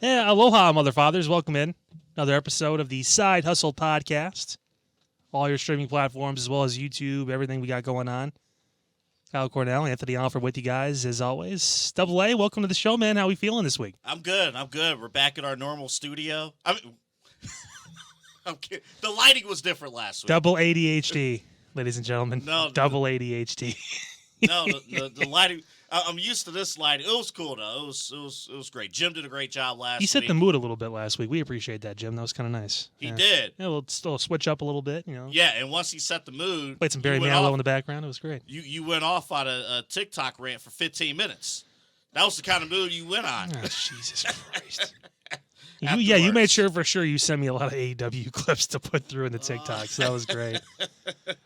Yeah, aloha, mother fathers. Welcome in another episode of the Side Hustle Podcast. All your streaming platforms as well as YouTube, everything we got going on. Kyle Cornell, Anthony Alford with you guys as always. Double A, welcome to the show, man. How we feeling this week? I'm good. We're back in our normal studio. I'm kidding. The lighting was different last week. Double ADHD, ladies and gentlemen. No, double ADHD. No, the lighting. I'm used to this lighting. It was cool though. It was great. Jim did a great job last week. He set the mood a little bit last week. We appreciate that, Jim. That was kind of nice. He did. Yeah, we'll still switch up a little bit, you know. Yeah, and once he set the mood, Played some Barry Manilow in the background. It was great. You went off on a TikTok rant for 15 minutes. That was the kind of mood you went on. Oh, Jesus Christ. You made sure for sure you sent me a lot of AEW clips to put through in the TikToks. So that was great.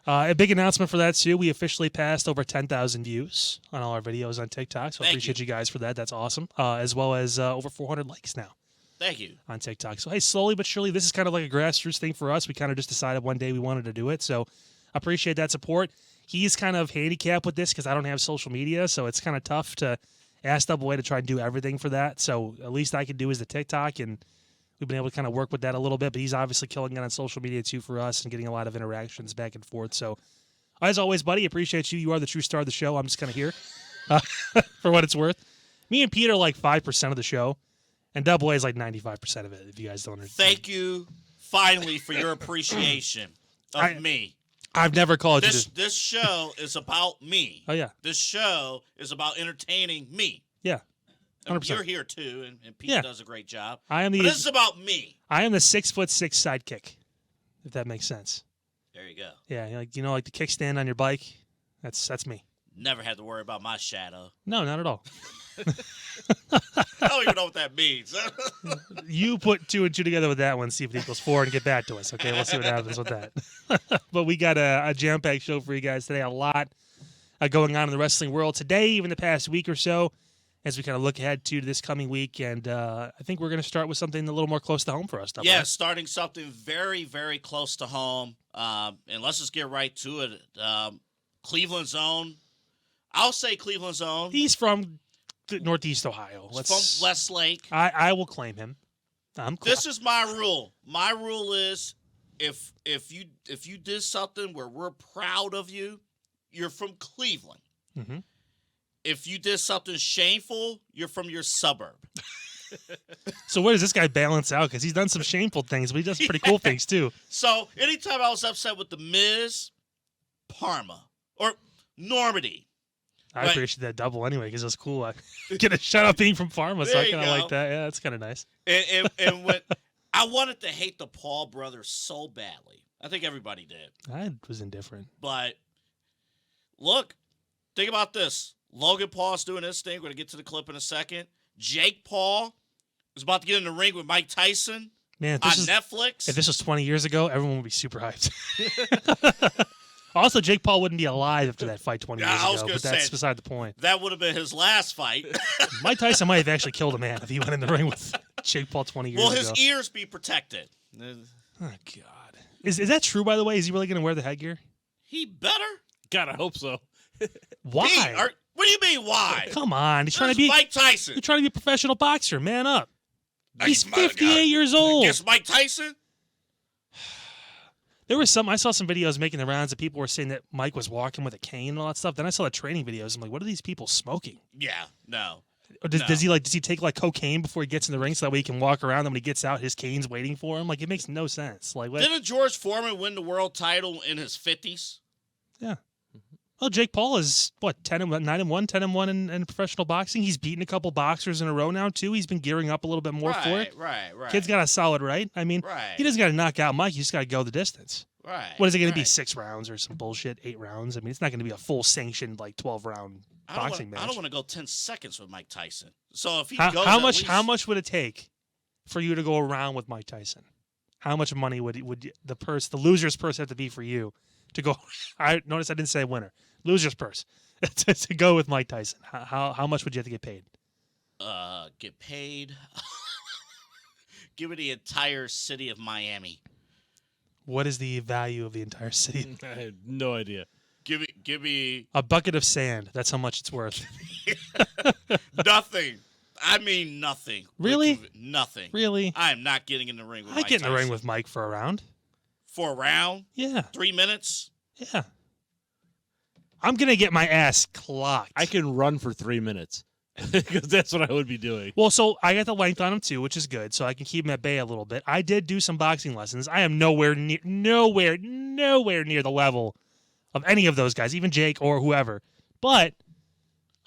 A big announcement for that, too. We officially passed over 10,000 views on all our videos on TikTok. So I appreciate you guys for that. That's awesome. As well as over 400 likes now. Thank you. On TikTok. So, hey, slowly but surely, this is kind of like a grassroots thing for us. We kind of just decided one day we wanted to do it. So I appreciate that support. He's kind of handicapped with this because I don't have social media. So it's kind of tough to ask Double A to try and do everything for that. So at least I can do is the TikTok, and we've been able to kind of work with that a little bit. But he's obviously killing it on social media too for us and getting a lot of interactions back and forth. So as always, buddy, appreciate you. You are the true star of the show. I'm just kind of here for what it's worth. Me and Pete are like 5% of the show, and Double A is like 95% of it, if you guys don't understand. Thank you, finally, for your appreciation of me. I've never called you this show is about me. Oh, yeah. This show is about entertaining me. Yeah. 100%. You're here, too, and Pete does a great job. But this is about me. I am the 6'6" sidekick, if that makes sense. There you go. Yeah, like the kickstand on your bike. That's me. Never had to worry about my shadow. No, not at all. I don't even know what that means. You put 2 and 2 together with that one, see if it equals 4, and get back to us. Okay, we'll see what happens with that. But we got a jam-packed show for you guys today. A lot going on in the wrestling world today, even the past week or so, as we kind of look ahead to this coming week. And I think we're going to start with something a little more close to home for us. Yeah, starting something very, very close to home. And let's just get right to it. Cleveland's own. I'll say Cleveland's own. He's from Northeast Ohio. He's from Westlake. I will claim him. This is my rule. My rule is if you did something where we're proud of you, you're from Cleveland. Mm-hmm. If you did something shameful, you're from your suburb. So where does this guy balance out? Because he's done some shameful things, but he does some pretty cool things too. So anytime I was upset with the Miz, Parma, or Normandy. I appreciate that double anyway because it was cool. I get a shout out being from Parma, so I kind of like that. Yeah, that's kind of nice. And when I wanted to hate the Paul brothers so badly. I think everybody did. I was indifferent. But look, think about this. Logan Paul's doing this thing. We're going to get to the clip in a second. Jake Paul is about to get in the ring with Mike Tyson on Netflix. If this was 20 years ago, everyone would be super hyped. Also, Jake Paul wouldn't be alive after that fight 20 years ago, but that's beside the point. That would have been his last fight. Mike Tyson might have actually killed a man if he went in the ring with Jake Paul 20 years ago. Will his ears be protected? Oh, God. Is that true, by the way? Is he really going to wear the headgear? He better. Gotta hope so. Why? Pete, what do you mean, why? Come on. He's trying to be Mike Tyson. He's trying to be a professional boxer. Man up. He's 58 years old. Against Mike Tyson? I saw some videos making the rounds that people were saying that Mike was walking with a cane and all that stuff. Then I saw the training videos. I'm like, what are these people smoking? Yeah, no. Or does he take like cocaine before he gets in the ring so that way he can walk around? And when he gets out, his cane's waiting for him. Like, it makes no sense. Like, what? Didn't George Foreman win the world title in his 50s? Yeah. Well, Jake Paul is, 9-1 in professional boxing. He's beaten a couple boxers in a row now, too. He's been gearing up a little bit more for it. Right. Kid's got a solid right. I mean, he doesn't got to knock out Mike. You just got to go the distance. Right. What is it going to be, 6 rounds or some bullshit, 8 rounds? I mean, it's not going to be a full sanctioned, 12-round boxing match. I don't want to go 10 seconds with Mike Tyson. So if he goes how much would it take for you to go around with Mike Tyson? How much money would the loser's purse have to be for you to go? I notice I didn't say winner. Loser's purse to go with Mike Tyson. How much would you have to get paid? Get paid? Give me the entire city of Miami. What is the value of the entire city? I have no idea. Give me a bucket of sand. That's how much it's worth. Nothing. I mean nothing. Really? Nothing. Really? I am not getting in the ring with I Mike get in the ring Tyson. with Mike for a round. For a round? Yeah. 3 minutes? Yeah. I'm going to get my ass clocked. I can run for 3 minutes because that's what I would be doing. Well, so I got the length on him too, which is good, so I can keep him at bay a little bit. I did do some boxing lessons. I am nowhere near the level of any of those guys, even Jake or whoever. But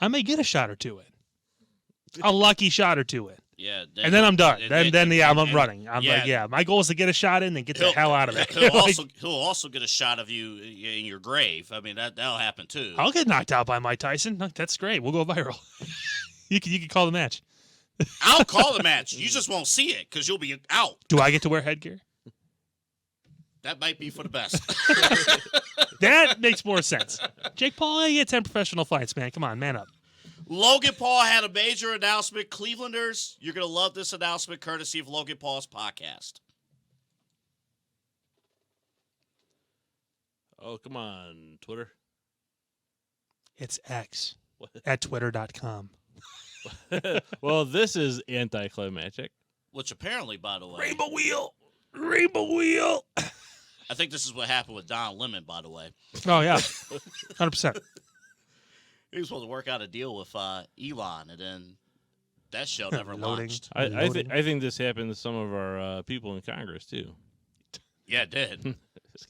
I may get a shot or two in. A lucky shot or two in. Yeah. And then I'm done. I'm running. I'm like, my goal is to get a shot in and get the hell out of there. He'll also get a shot of you in your grave. I mean, that'll happen too. I'll get knocked out by Mike Tyson. That's great. We'll go viral. You can call the match. I'll call the match. You just won't see it because you'll be out. Do I get to wear headgear? That might be for the best. That makes more sense. Jake Paul, you get 10 professional fights, man. Come on, man up. Logan Paul had a major announcement. Clevelanders, you're going to love this announcement courtesy of Logan Paul's podcast. Oh, come on, Twitter. It's X at twitter.com. Well, this is anticlimactic. Which apparently, by the way... Rainbow Wheel. I think this is what happened with Don Lemon, by the way. Oh, yeah. 100%. He was supposed to work out a deal with Elon, and then that show never Loading. launched. I think this happened to some of our people in Congress, too. Yeah, it did.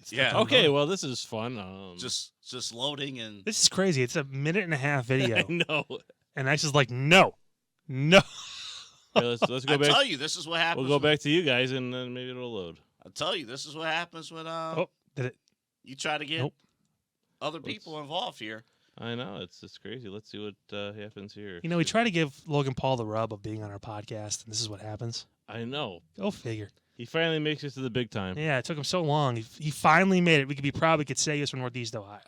Yeah. Okay, well, this is fun. Just loading and... This is crazy. It's a 1.5-minute video. I know. And X is like, no. Yeah, let's go back. I tell you, this is what happens. We'll go back to you guys, and then maybe it'll load. I tell you, this is what happens when did it? you try to get Nope. other people involved here. I know. It's crazy. Let's see what happens here. You know, we try to give Logan Paul the rub of being on our podcast, and this is what happens. I know. Go figure. He finally makes it to the big time. Yeah, it took him so long. He finally made it. We could be proud we could say he was from Northeast Ohio.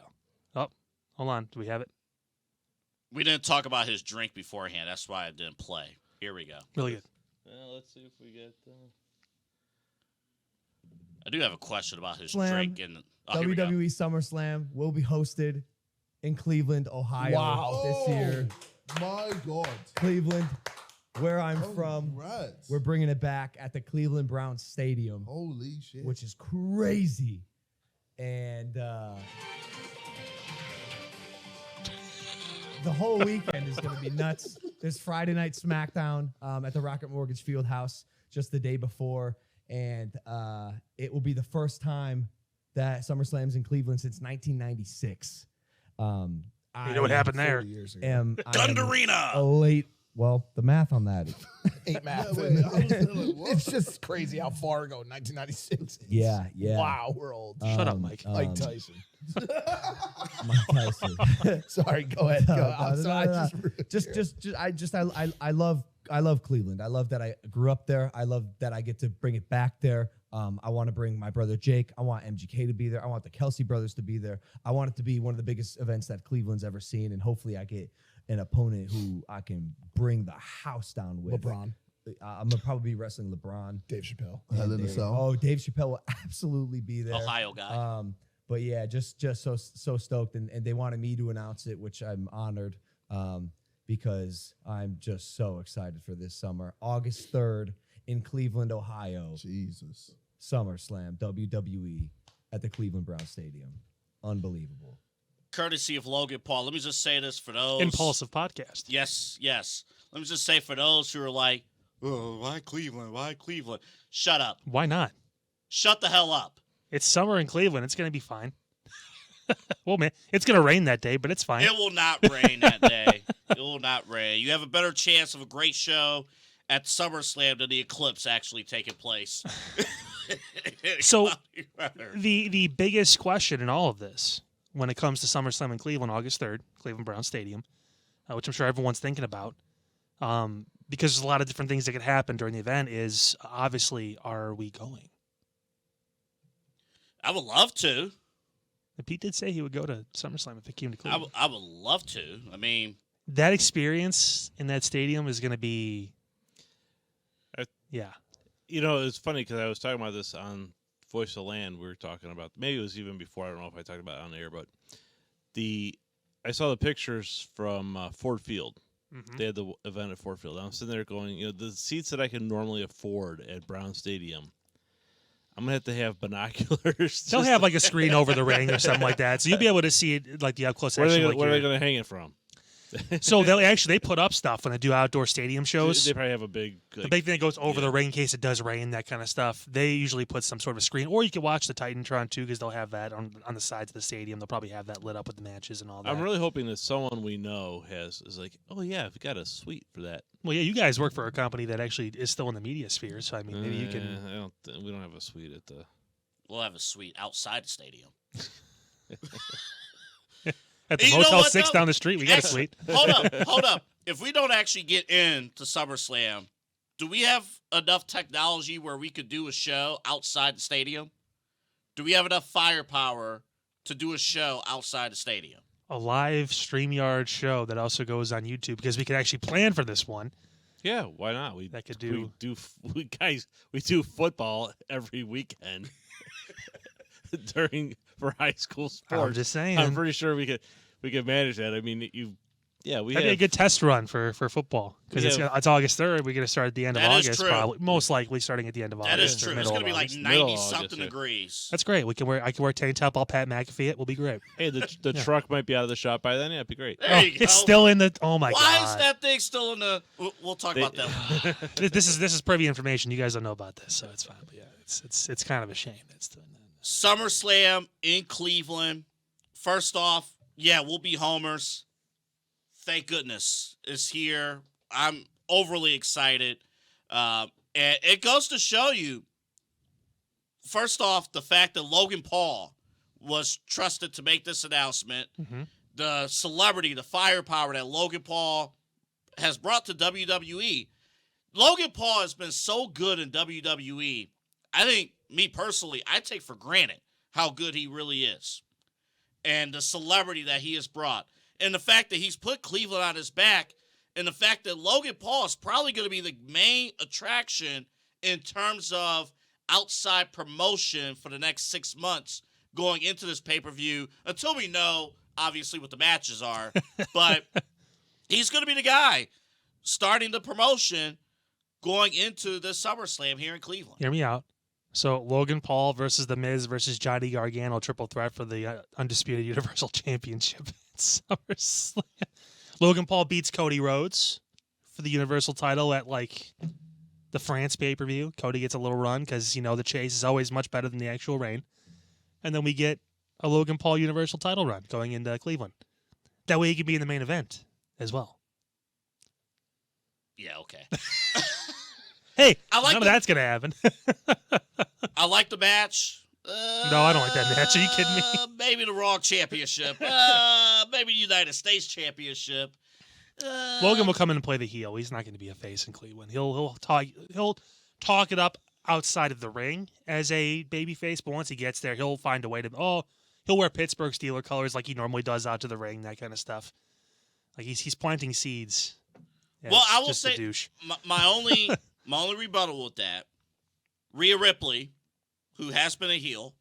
Oh, hold on. Do we have it? We didn't talk about his drink beforehand. That's why I didn't play. Here we go. Really good. Let's see if we get... I do have a question about his Slam. drink. And here we go. WWE SummerSlam will be hosted in Cleveland, Ohio this year. My God. Cleveland, where I'm from. Congrats. We're bringing it back at the Cleveland Browns Stadium, Holy shit. which is crazy. And the whole weekend is going to be nuts. There's Friday Night SmackDown at the Rocket Mortgage Fieldhouse just the day before. And it will be the first time that SummerSlam's in Cleveland since 1996. You know what happened there? 40 years ago. Thunderina. A late. Well, the math on that. Ain't math. Wait, I was like, what? It's just crazy how far ago 1996 is. Yeah. Wow, we're old. Shut up, Mike. Mike Tyson. Mike Tyson. Sorry, go ahead. Go. I'm sorry. I love Cleveland. I love that I grew up there. I love that I get to bring it back there. I want to bring my brother Jake. I want MGK to be there. I want the Kelsey brothers to be there. I want it to be one of the biggest events that Cleveland's ever seen, and hopefully I get an opponent who I can bring the house down with. LeBron. I'm gonna probably be wrestling LeBron. Dave Chappelle. And in the cell. Oh, Dave Chappelle will absolutely be there. Ohio guy. But yeah, just so stoked, and they wanted me to announce it, which I'm honored. Because I'm just so excited for this summer. August 3rd in Cleveland, Ohio. Jesus. SummerSlam, WWE at the Cleveland Browns Stadium. Unbelievable. Courtesy of Logan Paul. Let me just say this for those. Impulsive podcast. Yes. Let me just say for those who are like, oh, why Cleveland? Why Cleveland? Shut up. Why not? Shut the hell up. It's summer in Cleveland. It's going to be fine. Well, man, it's going to rain that day, but it's fine. It will not rain that day. It will not rain. You have a better chance of a great show at SummerSlam than the eclipse actually taking place. So the biggest question in all of this, when it comes to SummerSlam in Cleveland, August 3rd, Cleveland Browns Stadium, which I'm sure everyone's thinking about, because there's a lot of different things that could happen during the event, is obviously, are we going? I would love to. Pete did say he would go to SummerSlam if it came to Cleveland. I would love to. I mean, that experience in that stadium is going to be, yeah. You know, it's funny because I was talking about this on Voice of the Land. We were talking about, maybe it was even before. I don't know if I talked about it on the air, but I saw the pictures from Ford Field They had the event at Ford Field. I'm sitting there going, the seats that I can normally afford at Brown Stadium, I'm going to have binoculars. They'll have like a screen over the ring or something like that. So you'll be able to see it like the up close Where action. are they going to hang it from? So they put up stuff when they do outdoor stadium shows. They probably have a big... The big thing that goes over the ring in case it does rain, that kind of stuff. They usually put some sort of a screen. Or you can watch the Titantron too, because they'll have that on the sides of the stadium. They'll probably have that lit up with the matches and all that. I'm really hoping that someone we know is like, oh yeah, we got a suite for that. Well, yeah, you guys work for a company that actually is still in the media sphere, so I mean, maybe you can... we don't have a suite at the... We'll have a suite outside the stadium. At the Motel 6 down the street, we got a suite. Hold up. If we don't actually get into SummerSlam, do we have enough technology where we could do a show outside the stadium? Do we have enough firepower to do a show outside the stadium? A live StreamYard show that also goes on YouTube, because we could actually plan for this one. Yeah, why not? We do football every weekend for high school sports. I'm just saying. I'm pretty sure we could manage that. I mean, that'd be a good test run for football, because it's August 3rd. We're going to start at the end of August, probably. Most likely starting at the end of August. That is true. It's going to be like 90-something degrees. That's great. I can wear tank top. I'll Pat McAfee it. We'll be great. Hey, the truck might be out of the shop by then. Yeah, it'd be great. There you go. It's still in the. Oh my god! Why is that thing still in the? We'll talk about that. This is privy information. You guys don't know about this, so it's fine. But yeah, it's kind of a shame that's doing that. SummerSlam in Cleveland. First off, yeah, we'll be homers. Thank goodness it's here. I'm overly excited. And it goes to show you, first off, the fact that Logan Paul was trusted to make this announcement. Mm-hmm. The celebrity, the firepower that Logan Paul has brought to WWE. Logan Paul has been so good in WWE. I think, me personally, I take for granted how good he really is. And the celebrity that he has brought. And the fact that he's put Cleveland on his back. And the fact that Logan Paul is probably going to be the main attraction in terms of outside promotion for the next 6 months going into this pay-per-view. Until we know, obviously, what the matches are. But he's going to be the guy starting the promotion going into the SummerSlam here in Cleveland. Hear me out. So Logan Paul versus The Miz versus Johnny Gargano, triple threat for the undisputed Universal Championship at SummerSlam. Logan Paul beats Cody Rhodes for the Universal title at the France pay-per-view. Cody gets a little run because the chase is always much better than the actual reign. And then we get a Logan Paul Universal title run going into Cleveland. That way he can be in the main event as well. Yeah, okay. Hey, none of that's going to happen. I like the match. No, I don't like that match. Are you kidding me? Maybe the Raw Championship. Maybe the United States Championship. Logan will come in and play the heel. He's not going to be a face in Cleveland. He'll talk it up outside of the ring as a baby face, but once he gets there, he'll find a way to. He'll wear Pittsburgh Steelers colors like he normally does out to the ring, that kind of stuff. Like he's planting seeds. Yeah, well, I will just say my only rebuttal with that, Rhea Ripley, who has been a heel,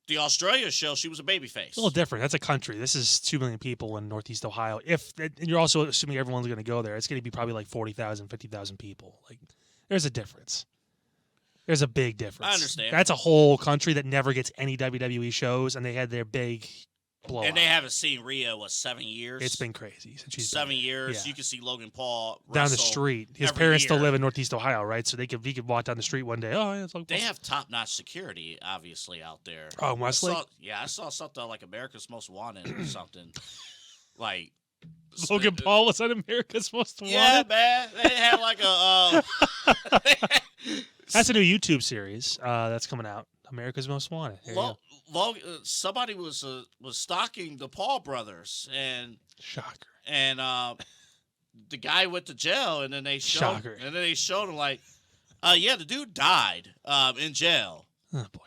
the Australia show, she was a babyface. A little different. That's a country. This is 2 million people in Northeast Ohio. And you're also assuming everyone's going to go there. It's going to be probably like 40,000, 50,000 people. Like, there's a difference. There's a big difference. I understand. That's a whole country that never gets any WWE shows, and they had their big blowout. And they haven't seen Rhea, 7 years? It's been crazy since she's 7 years. Yeah. You can see Logan Paul down the street. His parents still live in Northeast Ohio, right? So he could walk down the street one day. Oh, yeah, it's like they have top-notch security, obviously, out there. Oh, Wesley? I saw something like America's Most Wanted or something. Like Logan Paul was on America's Most Wanted. Yeah, man. They had like a. That's a new YouTube series that's coming out. America's Most Wanted. Somebody was stalking the Paul brothers, and shocker. And the guy went to jail, and then they showed him like, yeah, the dude died in jail. Oh boy.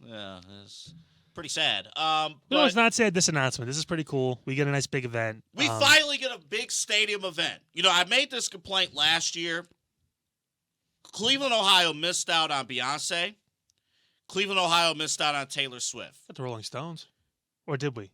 Yeah, it's pretty sad. No, it's not sad. This announcement. This is pretty cool. We get a nice big event. We finally get a big stadium event. I made this complaint last year. Cleveland, Ohio missed out on Beyonce. Cleveland, Ohio missed out on Taylor Swift. At the Rolling Stones. Or did we?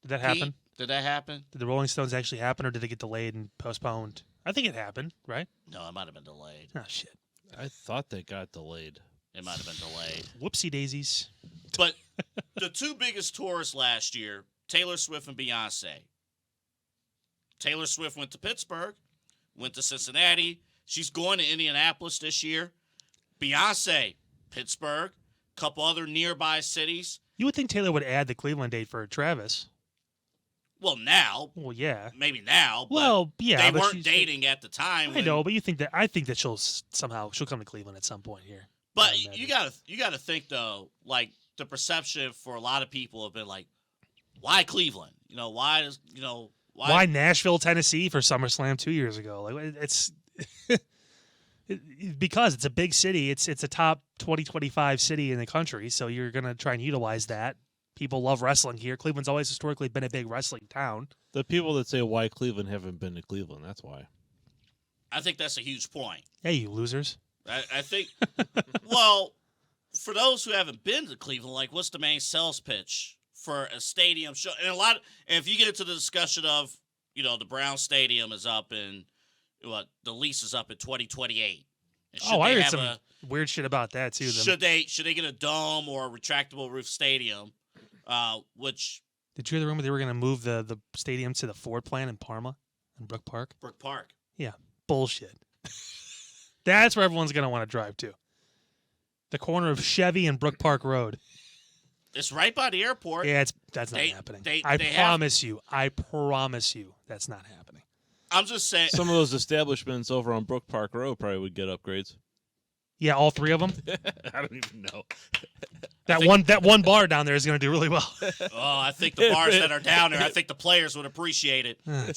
Did that happen? Did that happen? Did the Rolling Stones actually happen, or did it get delayed and postponed? I think it happened, right? No, it might have been delayed. Oh, shit. I thought they got delayed. It might have been delayed. Whoopsie daisies. But the two biggest tours last year, Taylor Swift and Beyonce. Taylor Swift went to Pittsburgh, went to Cincinnati. She's going to Indianapolis this year. Beyonce, Pittsburgh, couple other nearby cities. You would think Taylor would add the Cleveland date for Travis. Well, now. Well, yeah. Maybe now. But well, yeah. They weren't dating at the time. I know, but I think that she'll come to Cleveland at some point here. But you gotta think though, like the perception for a lot of people have been like, why Cleveland? Why Nashville, Tennessee for SummerSlam 2 years ago? Like it's because it's a big city. It's a top 2025 city in the country, so you're gonna try and utilize that. People love wrestling here. Cleveland's always historically been a big wrestling town. The people that say why Cleveland haven't been to Cleveland, that's why. I think that's a huge point. Hey, you losers. I think, well, for those who haven't been to Cleveland, like, what's the main sales pitch for a stadium show? And if you get into the discussion of, the Brown Stadium is up in, the lease is up in 2028. I heard some weird shit about that too. Should they get a dome or a retractable roof stadium? Which did you hear the rumor they were going to move the stadium to the Ford plant in Parma, in Brook Park? Brook Park. Yeah, bullshit. That's where everyone's going to want to drive to. The corner of Chevy and Brook Park Road. It's right by the airport. Yeah, that's not happening. I promise you, that's not happening. I'm just saying. Some of those establishments over on Brook Park Road probably would get upgrades. Yeah, all three of them. I don't even know. That one bar down there is going to do really well. Oh, I think the bars that are down there, I think the players would appreciate it. Oh, I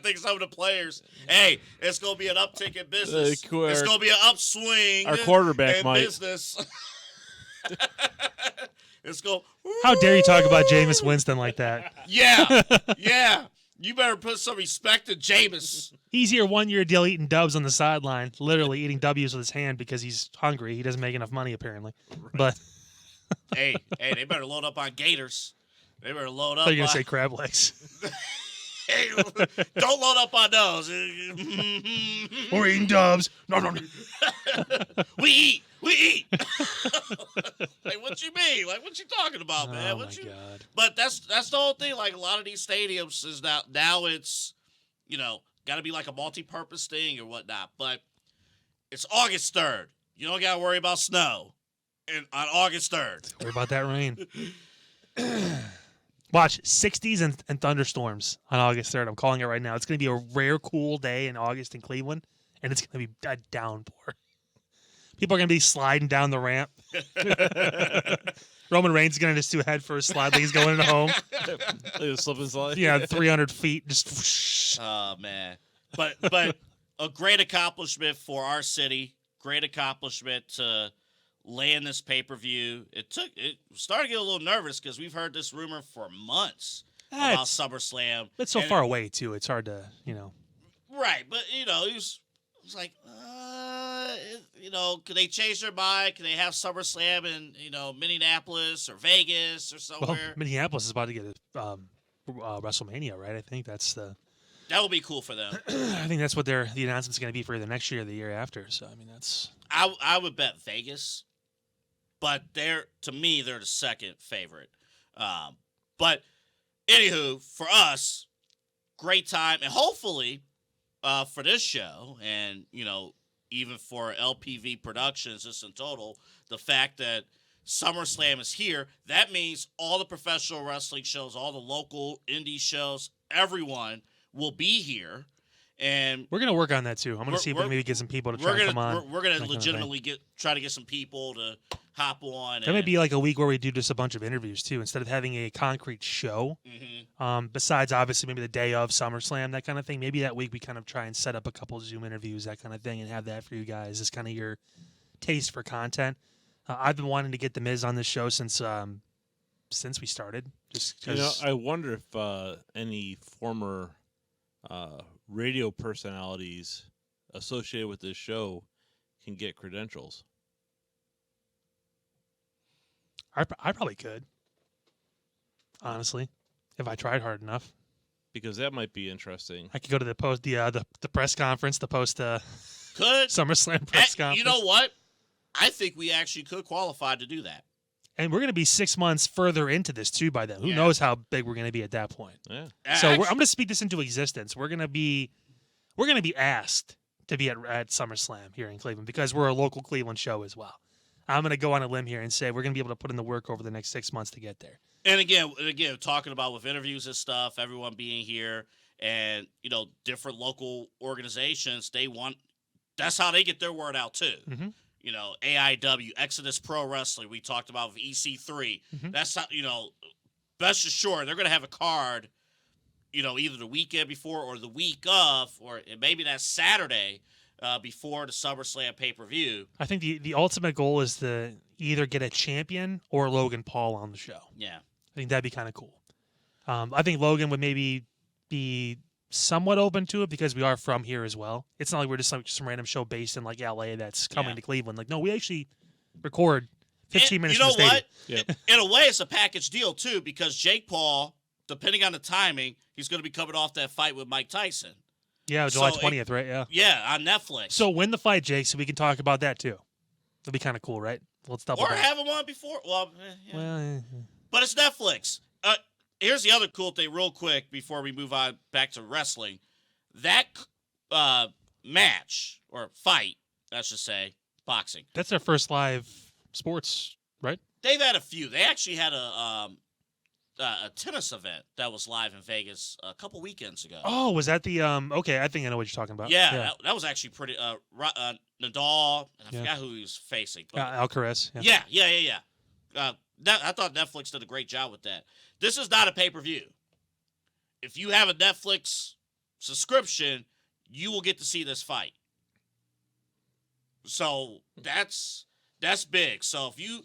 think some of the players. Hey, it's going to be an uptick in business. It's going to be an upswing. Our quarterback in might. Business. It's go. How dare you talk about Jameis Winston like that? Yeah. You better put some respect to Jameis. He's here 1 year deal eating dubs on the sideline, literally eating W's with his hand because he's hungry. He doesn't make enough money apparently. Right. But hey, they better load up on gators. They better load up. They're gonna say crab legs. Hey, don't load up on those. We're eating dubs. No. We eat. Like, what you mean? Like, what you talking about, man? Oh, my God. But that's the whole thing. Like, a lot of these stadiums is now it's, got to be like a multi-purpose thing or whatnot. But it's August 3rd. You don't got to worry about snow on August 3rd. Worry about that rain. Watch 60s and thunderstorms on August 3rd. I'm calling it right now. It's going to be a rare cool day in August in Cleveland, and it's going to be a downpour. People are going to be sliding down the ramp. Roman Reigns is going to just do a head first slide like he's going home. Like a slip and slide. Yeah, 300 feet. Just. Oh, man. But a great accomplishment for our city. Great accomplishment to land this pay-per-view. It started to get a little nervous because we've heard this rumor for months about SummerSlam. It's so far away, too. It's hard to, Right, but, he was like, could they change their mind? Could they have SummerSlam in, Minneapolis or Vegas or somewhere? Well, Minneapolis is about to get a WrestleMania, right? I think that's the... That would be cool for them. I think that's what the announcement's going to be for either next year or the year after. So, I mean, that's... I would bet Vegas, but to me, they're the second favorite. But, anywho, for us, great time. And hopefully, for this show, and, even for LPV Productions, just in total, the fact that SummerSlam is here, that means all the professional wrestling shows, all the local indie shows, everyone will be here. And we're going to work on that, too. I'm going to see if we can maybe get some people to try to come on. We're going to legitimately try to get some people to hop on. That might be like a week where we do just a bunch of interviews, too, instead of having a concrete show. Mm-hmm. Besides, obviously, maybe the day of SummerSlam, that kind of thing. Maybe that week we kind of try and set up a couple Zoom interviews, that kind of thing, and have that for you guys as kind of your taste for content. I've been wanting to get The Miz on this show since we started. Just 'cause... I wonder if any former radio personalities associated with this show can get credentials. I probably could. honestly, if I tried hard enough. Because that might be interesting. I could go to the press conference, the post Could SummerSlam press conference. You know what? I think we actually could qualify to do that. And we're going to be 6 months further into this too by then. Who knows how big we're going to be at that point? Yeah. So I'm going to speak this into existence. We're going to be asked to be at SummerSlam here in Cleveland because we're a local Cleveland show as well. I'm going to go on a limb here and say we're going to be able to put in the work over the next 6 months to get there. And again, talking about with interviews and stuff, everyone being here, and different local organizations, that's how they get their word out too. Mm-hmm. AIW, Exodus Pro Wrestling, we talked about with EC3. Mm-hmm. That's how, best assured, they're going to have a card, either the weekend before or the week of, or maybe that Saturday before the SummerSlam pay-per-view. I think the ultimate goal is to either get a champion or Logan Paul on the show. Yeah. I think that'd be kind of cool. I think Logan would maybe be somewhat open to it because we are from here as well. It's not like we're just some random show based in like LA that's coming to Cleveland. Like, no, we actually record 15 minutes. You know what? Yep. In a way, it's a package deal too because Jake Paul, depending on the timing, he's going to be coming off that fight with Mike Tyson. Yeah, July 20th, right? Yeah. Yeah, on Netflix. So win the fight, Jake, so we can talk about that too. That'd be kind of cool, right? Let's double. Or have him on before. Well, but it's Netflix. Here's the other cool thing, real quick, before we move on back to wrestling. That match or fight, I should say, boxing. That's their first live sports, right? They've had a few. They actually had a tennis event that was live in Vegas a couple weekends ago. Oh, was that the okay, I think I know what you're talking about. Yeah. That was actually pretty Nadal, and I forgot who he was facing. But, Alcaraz. Yeah. I thought Netflix did a great job with that. This is not a pay-per-view. If you have a Netflix subscription, you will get to see this fight. So that's big. So if you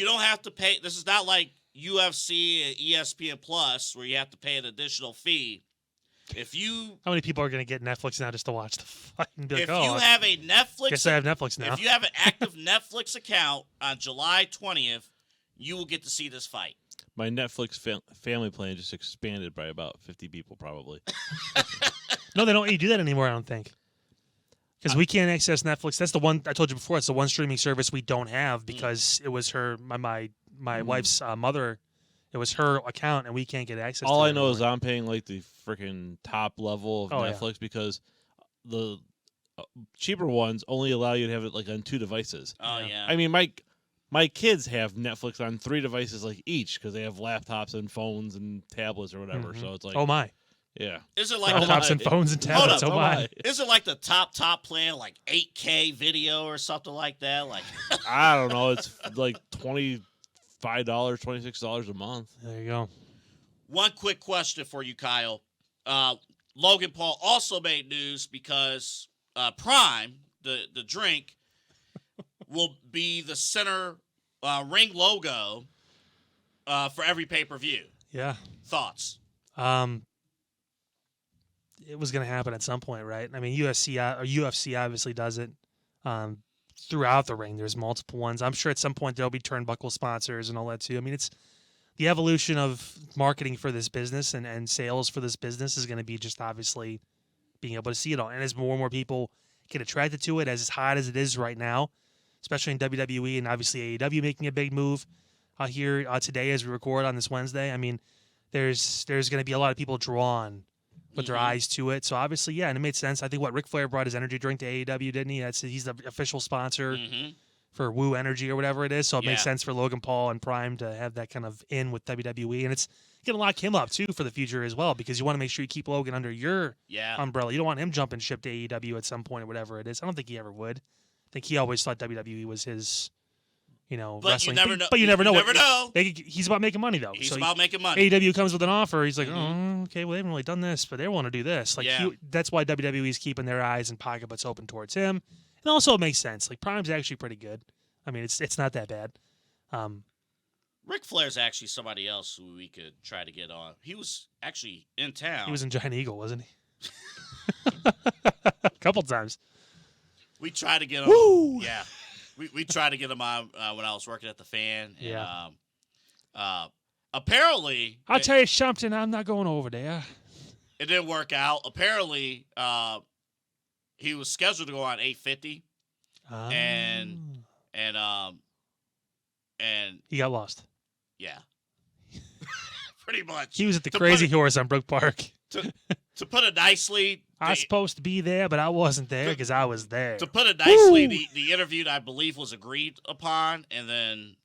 don't have to pay, this is not like UFC and ESPN Plus where you have to pay an additional fee. How many people are going to get Netflix now just to watch the fight? And be like, if you have a Netflix, guess I have Netflix now. If you have an active Netflix account on July 20th, you will get to see this fight. My Netflix family plan just expanded by about 50 people, probably. No, they don't let you do that anymore, I don't think. Because we can't access Netflix. That's the one I told you before. It's the one streaming service we don't have because it was my wife's mother. It was her account, and we can't get access to it. All I know is I'm paying like the freaking top level of Netflix because the cheaper ones only allow you to have it like on 2 devices. Oh, yeah. I mean, my kids have Netflix on 3 devices like each because they have laptops and phones and tablets or whatever. Mm-hmm. So it's like, oh my, yeah. Is it like laptops and phones and tablets? Oh my. Is it like the top plan, like 8K video or something like that? Like I don't know. It's like $25, $26 a month. There you go. One quick question for you, Kyle. Logan Paul also made news because Prime, the drink, will be the center ring logo for every pay-per-view. Yeah. Thoughts? It was going to happen at some point, right? I mean, UFC obviously does it throughout the ring. There's multiple ones. I'm sure at some point there'll be turnbuckle sponsors and all that too. I mean, it's the evolution of marketing for this business and sales for this business is going to be just obviously being able to see it all. And as more and more people get attracted to it, as hot as it is right now, especially in WWE and obviously AEW making a big move here today as we record on this Wednesday. I mean, there's going to be a lot of people drawn with their eyes to it. So obviously, yeah, and it made sense. I think Ric Flair brought his energy drink to AEW, didn't he? He's the official sponsor for Woo Energy or whatever it is. So it makes sense for Logan Paul and Prime to have that kind of in with WWE. And it's going to lock him up, too, for the future as well, because you want to make sure you keep Logan under your umbrella. You don't want him jumping ship to AEW at some point or whatever it is. I don't think he ever would. I think he always thought WWE was his, but wrestling. You never know. But you never know. You never know. He's about making money, though. He's about making money. AEW comes with an offer. He's like, oh, okay, well, they haven't really done this, but they want to do this. That's why WWE is keeping their eyes and pocketbooks open towards him. And also, it makes sense. Like, Prime's actually pretty good. I mean, it's not that bad. Ric Flair's actually somebody else who we could try to get on. He was actually in town. He was in Giant Eagle, wasn't he? A couple times. We tried to get him. Woo! Yeah. We tried to get him on when I was working at the Fan. And, apparently, I'll tell you something. I'm not going over there. it didn't work out. Apparently, he was scheduled to go on 8:50, and he got lost. Yeah, pretty much. He was at the Crazy Horse on Brook Park. To put it nicely, I was supposed to be there, but I wasn't there because I was there. To put it nicely, the interview, I believe, was agreed upon, and then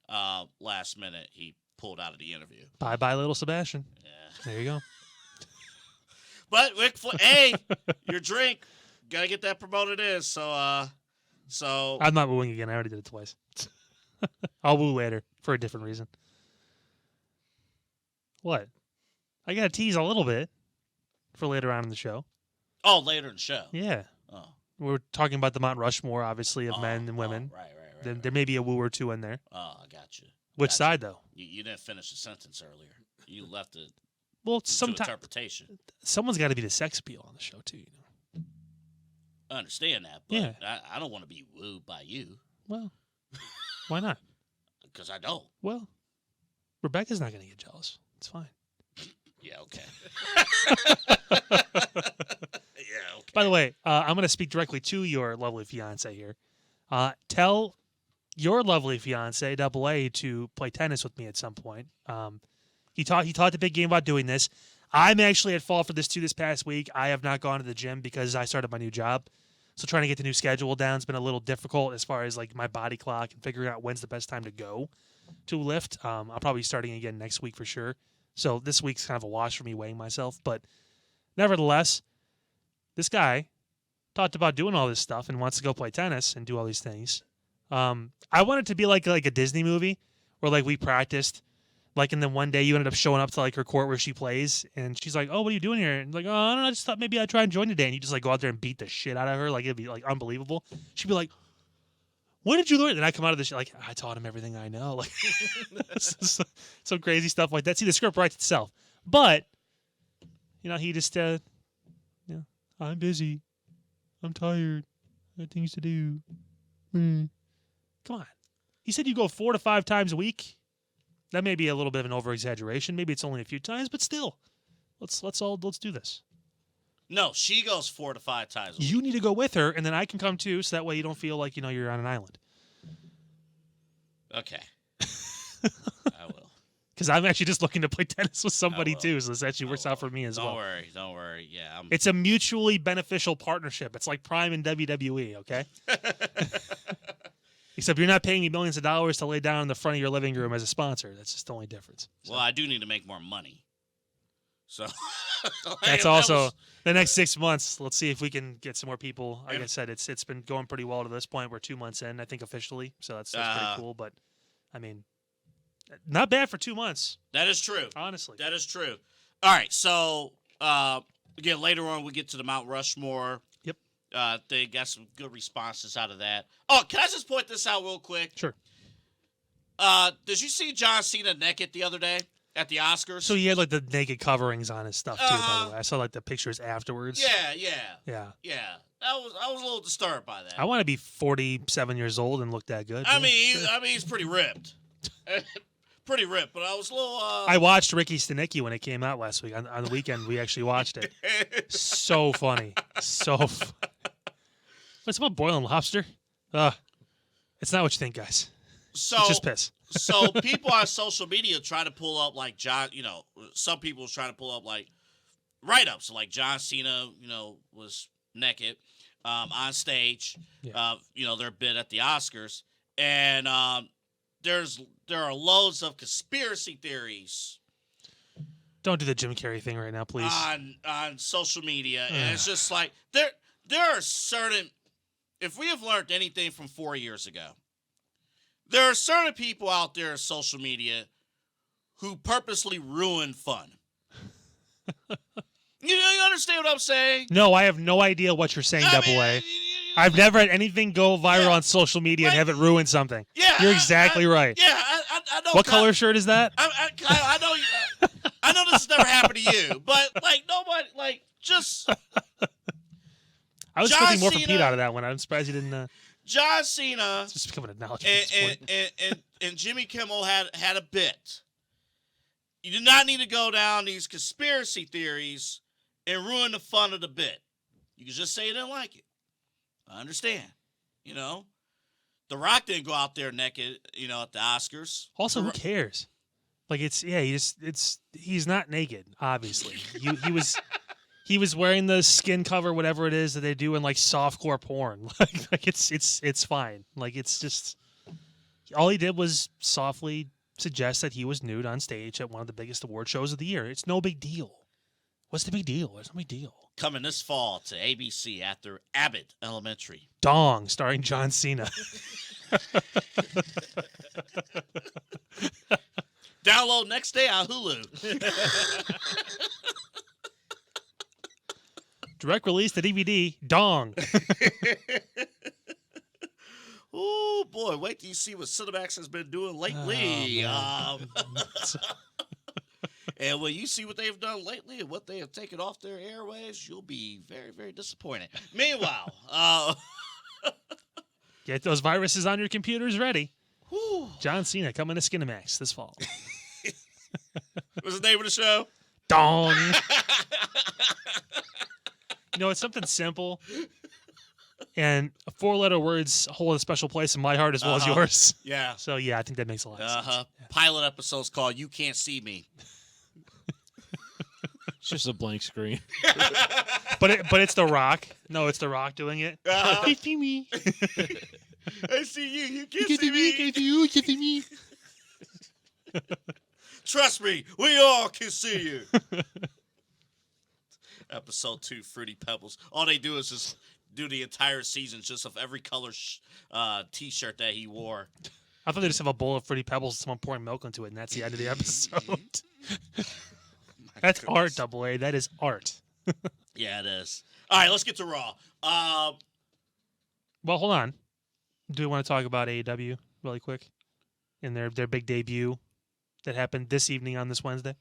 last minute he pulled out of the interview. Bye, little Sebastian. Yeah. There you go. But Rick, hey, your drink, gotta get that promoted in. So I'm not wooing again. I already did it twice. I'll woo later for a different reason. What? I gotta tease a little bit for later on in the show. Oh, later in the show. Yeah. Oh. We're talking about the Mount Rushmore, obviously, of men and women. Right. Then there may be a woo or two in there. Oh, I got you. Which side, though? You didn't finish the sentence earlier. You left it to sometimes interpretation. Someone's got to be the sex appeal on the show, too. I understand that, but I don't want to be wooed by you. Well, why not? Because I don't. Well, Rebecca's not going to get jealous. It's fine. Yeah, okay. By the way, I'm going to speak directly to your lovely fiance here. Tell your lovely fiance, Double A, to play tennis with me at some point. He taught the big game about doing this. I'm actually at fault for this too. This past week, I have not gone to the gym because I started my new job. So trying to get the new schedule down has been a little difficult as far as like my body clock and figuring out when's the best time to go to lift. I'll probably be starting again next week for sure. So this week's kind of a wash for me weighing myself. But nevertheless, this guy talked about doing all this stuff and wants to go play tennis and do all these things. I want it to be like a Disney movie where like we practiced, like, and then one day you ended up showing up to like her court where she plays, and she's like, "Oh, what are you doing here?" And like, "Oh, I don't know, I just thought maybe I'd try and join today." And you just like go out there and beat the shit out of her, like it'd be like unbelievable. She'd be like, "When did you learn?" And I come out of this shit like, "I taught him everything I know." Like some crazy stuff like that. See, the script writes itself, but he just I'm busy, I'm tired, I got things to do. Come on. He said you go 4 to 5 times a week. That may be a little bit of an over-exaggeration. Maybe it's only a few times, but still. Let's do this. No, she goes 4 to 5 times a week. You need to go with her, and then I can come too, so that way you don't feel like you're on an island. Okay. I will. Because I'm actually just looking to play tennis with somebody too, so this actually works out for me as well. Don't worry. Yeah, it's a mutually beneficial partnership. It's like Prime and WWE, okay? Except you're not paying me millions of dollars to lay down in the front of your living room as a sponsor. That's just the only difference. So. Well, I do need to make more money. So that's also the next 6 months. Let's see if we can get some more people. Like I said, it's been going pretty well to this point. We're 2 months in, I think, officially. So that's pretty cool. But I mean, not bad for 2 months. That is true. Honestly, that is true. All right, so again, later on we get to the Mount Rushmore. Yep. They got some good responses out of that. Oh, can I just point this out real quick? Sure. Did you see John Cena naked the other day at the Oscars? So he had like the naked coverings on his stuff too. By the way, I saw like the pictures afterwards. Yeah. I was a little disturbed by that. I want to be 47 years old and look that good. I mean, he's pretty ripped. Pretty ripped, but I was a little. I watched Ricky Stenicki when it came out last week. On the weekend, we actually watched it. So funny. What's about boiling lobster? It's not what you think, guys. So it's just piss. So people on social media try to pull up like some people was trying to pull up like write-ups. So like John Cena, was naked on stage. Yeah. Their bid at the Oscars, and there are loads of conspiracy theories. Don't do the Jim Carrey thing right now, please. On social media, and it's just like there are certain. If we have learned anything from 4 years ago, there are certain people out there on social media who purposely ruin fun. You understand what I'm saying? No, I have no idea what you're saying, Double A. I've never had anything go viral on social media and have it ruin something. Yeah, you're exactly right. Yeah, I know. What color shirt is that? I know. I know this has never happened to you, but like nobody, just. I was expecting more from Pete out of that one. I'm surprised he didn't. John Cena. It's just becoming an analogy at this point. And Jimmy Kimmel had a bit, You do not need to go down these conspiracy theories and ruin the fun of the bit. You can just say you didn't like it. I understand. You know, The Rock didn't go out there naked, at the Oscars. Also, who cares? Like he's not naked, obviously. He was wearing the skin cover, whatever it is that they do in like softcore porn. like it's fine. Like it's just all he did was softly suggest that he was nude on stage at one of the biggest award shows of the year. It's no big deal. What's the big deal? There's no big deal. Coming this fall to ABC after Abbott Elementary. Dong, starring John Cena. Download next day on Hulu. Direct release to DVD. Dong. Oh boy, wait till you see what Cinemax has been doing lately. And when you see what they've done lately and what they have taken off their airwaves, you'll be very, very disappointed. Meanwhile, get those viruses on your computers ready. Whew. John Cena coming to Skinemax this fall. What's the name of the show? Dong. It's something simple. And 4-letter words hold a special place in my heart as well as yours. Yeah. So, yeah, I think that makes a lot of sense. Yeah. Pilot episode's called You Can't See Me. It's just a blank screen. But it's The Rock. No, it's The Rock doing it. I see me. I see you. You can't see me. You can't see me. Trust me, we all can see you. Episode 2, Fruity Pebbles. All they do is just do the entire season just of every color T-shirt that he wore. I thought they just have a bowl of Fruity Pebbles and someone pouring milk into it, and that's the end of the episode. That's art, Double A. That is art. Yeah, it is. All right, let's get to Raw. Well, hold on. Do we want to talk about AEW really quick? In their big debut that happened this evening on this Wednesday?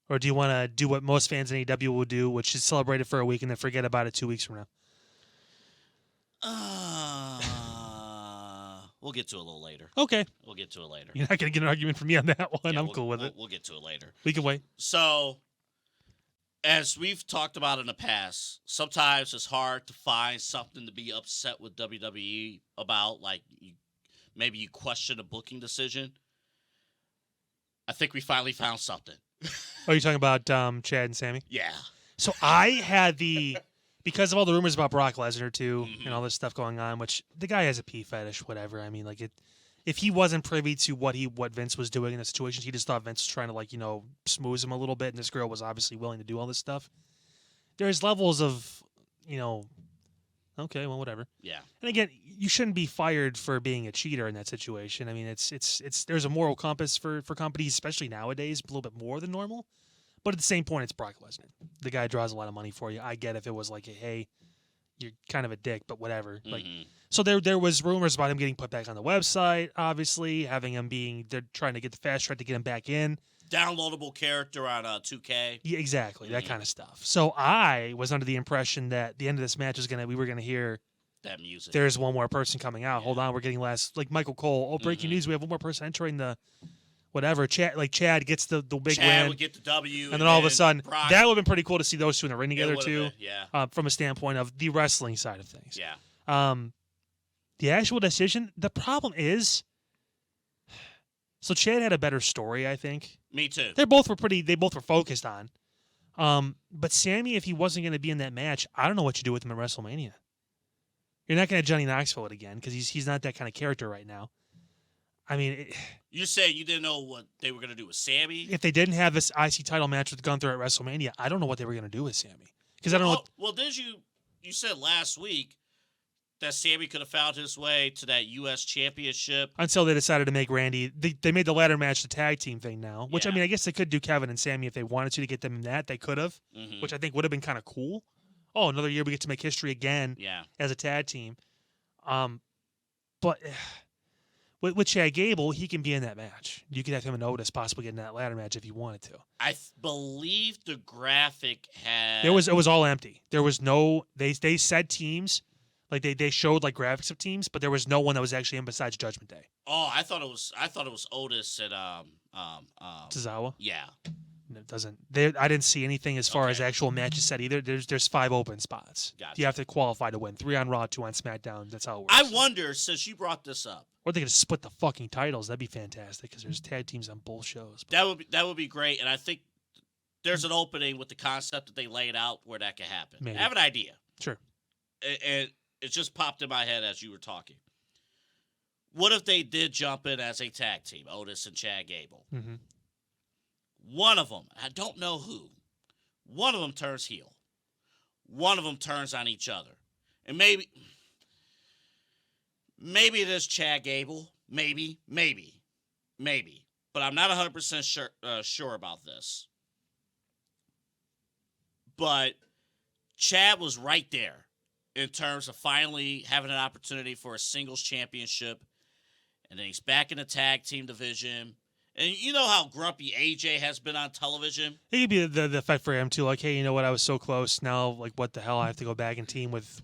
Or do you want to do what most fans in AEW will do, which is celebrate it for a week and then forget about it 2 weeks from now? We'll get to it a little later. Okay. We'll get to it later. You're not going to get an argument from me on that one. Yeah, I'm cool with it. We'll get to it later. We can wait. So, as we've talked about in the past, sometimes it's hard to find something to be upset with WWE about. Like, maybe you question a booking decision. I think we finally found something. Oh, you're talking about Chad and Sammy? Yeah. So I had because of all the rumors about Brock Lesnar too, and all this stuff going on, which the guy has a pee fetish, whatever. I mean, like if he wasn't privy to what Vince was doing in the situation, he just thought Vince was trying to smooth him a little bit, and this girl was obviously willing to do all this stuff. There's levels of, okay, well, whatever. Yeah. And again, you shouldn't be fired for being a cheater in that situation. I mean, it's there's a moral compass for companies, especially nowadays, a little bit more than normal. But at the same point, it's Brock Lesnar. The guy draws a lot of money for you. I get if it was like, hey, you're kind of a dick, but whatever. So there was rumors about him getting put back on the website, obviously, having him they're trying to get the fast track to get him back in. Downloadable character on 2K. Yeah, exactly, that kind of stuff. So I was under the impression that the end of this match we were gonna hear that music. There's one more person coming out. Yeah. Hold on, we're getting like Michael Cole. Oh, breaking news! We have one more person entering the whatever. Chad gets the big Chad win. would get the W, and then all of a sudden, Brock, that would have been pretty cool to see those two in the ring together too. Yeah. From a standpoint of the wrestling side of things. Yeah. The actual decision. The problem is, so Chad had a better story, I think. Me too. They both were focused on. But Sammy, if he wasn't going to be in that match, I don't know what you do with him at WrestleMania. You're not going to Johnny Knoxville it again because he's not that kind of character right now. I mean, you say you didn't know what they were going to do with Sammy? If they didn't have this IC title match with Gunther at WrestleMania, I don't know what they were going to do with Sammy because I don't know. Well, did you said last week that Sammy could have found his way to that U.S. Championship until they decided to make Randy. They made the ladder match the tag team thing now, which I mean, I guess they could do Kevin and Sammy if they wanted to get them in that. They could have, which I think would have been kind of cool. Oh, another year we get to make history again as a tag team. But with Chad Gable, he can be in that match. You could have him and Otis possibly get in that ladder match if you wanted to. I believe the graphic had... It was all empty. There was no... They said teams. Like they showed like graphics of teams, but there was no one that was actually in besides Judgment Day. Oh, I thought it was Otis Tozawa. Yeah. It doesn't. I didn't see anything as far as actual matches set either. There's 5 open spots. Gotcha. You have to qualify to win. 3 on Raw, 2 on SmackDown. That's how it works. I wonder, since you brought this up, Or they could split the fucking titles. That'd be fantastic because there's tag teams on both shows. that would be great, and I think there's an opening with the concept that they laid out where that could happen. Maybe. I have an idea. Sure. And it just popped in my head as you were talking. What if they did jump in as a tag team, Otis and Chad Gable? Mm-hmm. One of them, I don't know who, one of them turns heel. One of them turns on each other. And maybe it is Chad Gable. Maybe. But I'm not 100% sure about this. But Chad was right there in terms of finally having an opportunity for a singles championship. And then he's back in the tag team division. And you know how grumpy AJ has been on television? It could be the effect for him, too. Like, hey, you know what? I was so close. Now, like, what the hell? I have to go back and team with...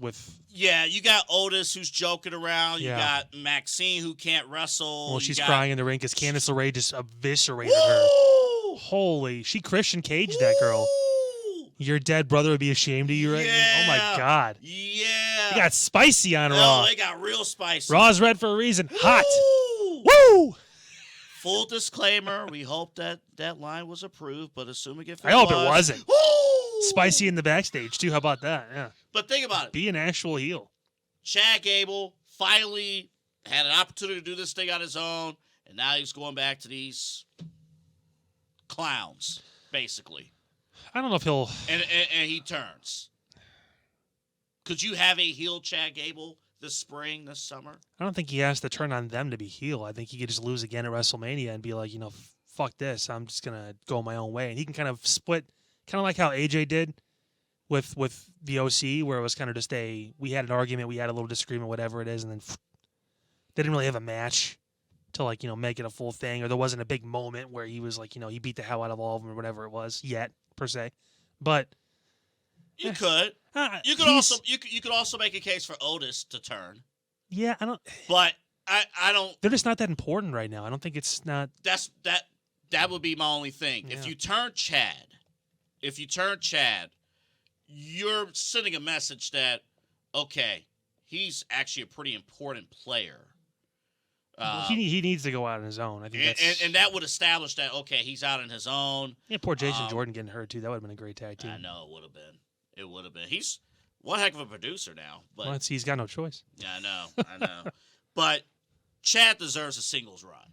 Yeah, you got Otis who's joking around. You Yeah. got Maxine who can't wrestle. Well, she's got... crying in the ring because Candice LeRae just eviscerated her. Woo! Holy... She Christian Caged that girl. Woo! Your dead brother would be ashamed of you right now? Oh, my God. Yeah. You got spicy on Oh, Raw. they got real spicy. Raw's red for a reason. Hot. Woo! Woo! Full disclaimer, we hope that line was approved, but assuming if it I hope was, it wasn't. Woo! Spicy in the backstage, too. How about that? Yeah. But think about it. Be an actual heel. Chad Gable finally had an opportunity to do this thing on his own, and now he's going back to these clowns, basically. I don't know if he'll... And he turns. Could you have a heel Chad Gable this spring, this summer? I don't think he has to turn on them to be heel. I think he could just lose again at WrestleMania and be like, you know, fuck this. I'm just going to go my own way. And he can kind of split, kind of like how AJ did with the OC, where it was kind of just we had an argument, we had a little disagreement, whatever it is, and then they didn't really have a match to, like, you know, make it a full thing, or there wasn't a big moment where he was like, you know, he beat the hell out of all of them or whatever it was yet, per se. But you could. You could also make a case for Otis to turn. Yeah, I don't. But I don't. They're just not that important right now. I don't think it's not. That would be my only thing. Yeah. If you turn Chad, you're sending a message that, okay, he's actually a pretty important player. He needs to go out on his own. I think and that would establish that, okay, he's out on his own. Yeah, poor Jason Jordan getting hurt too. That would have been a great tag team. I know it would have been. He's one heck of a producer now. But well, he's got no choice. Yeah, I know. But Chad deserves a singles run.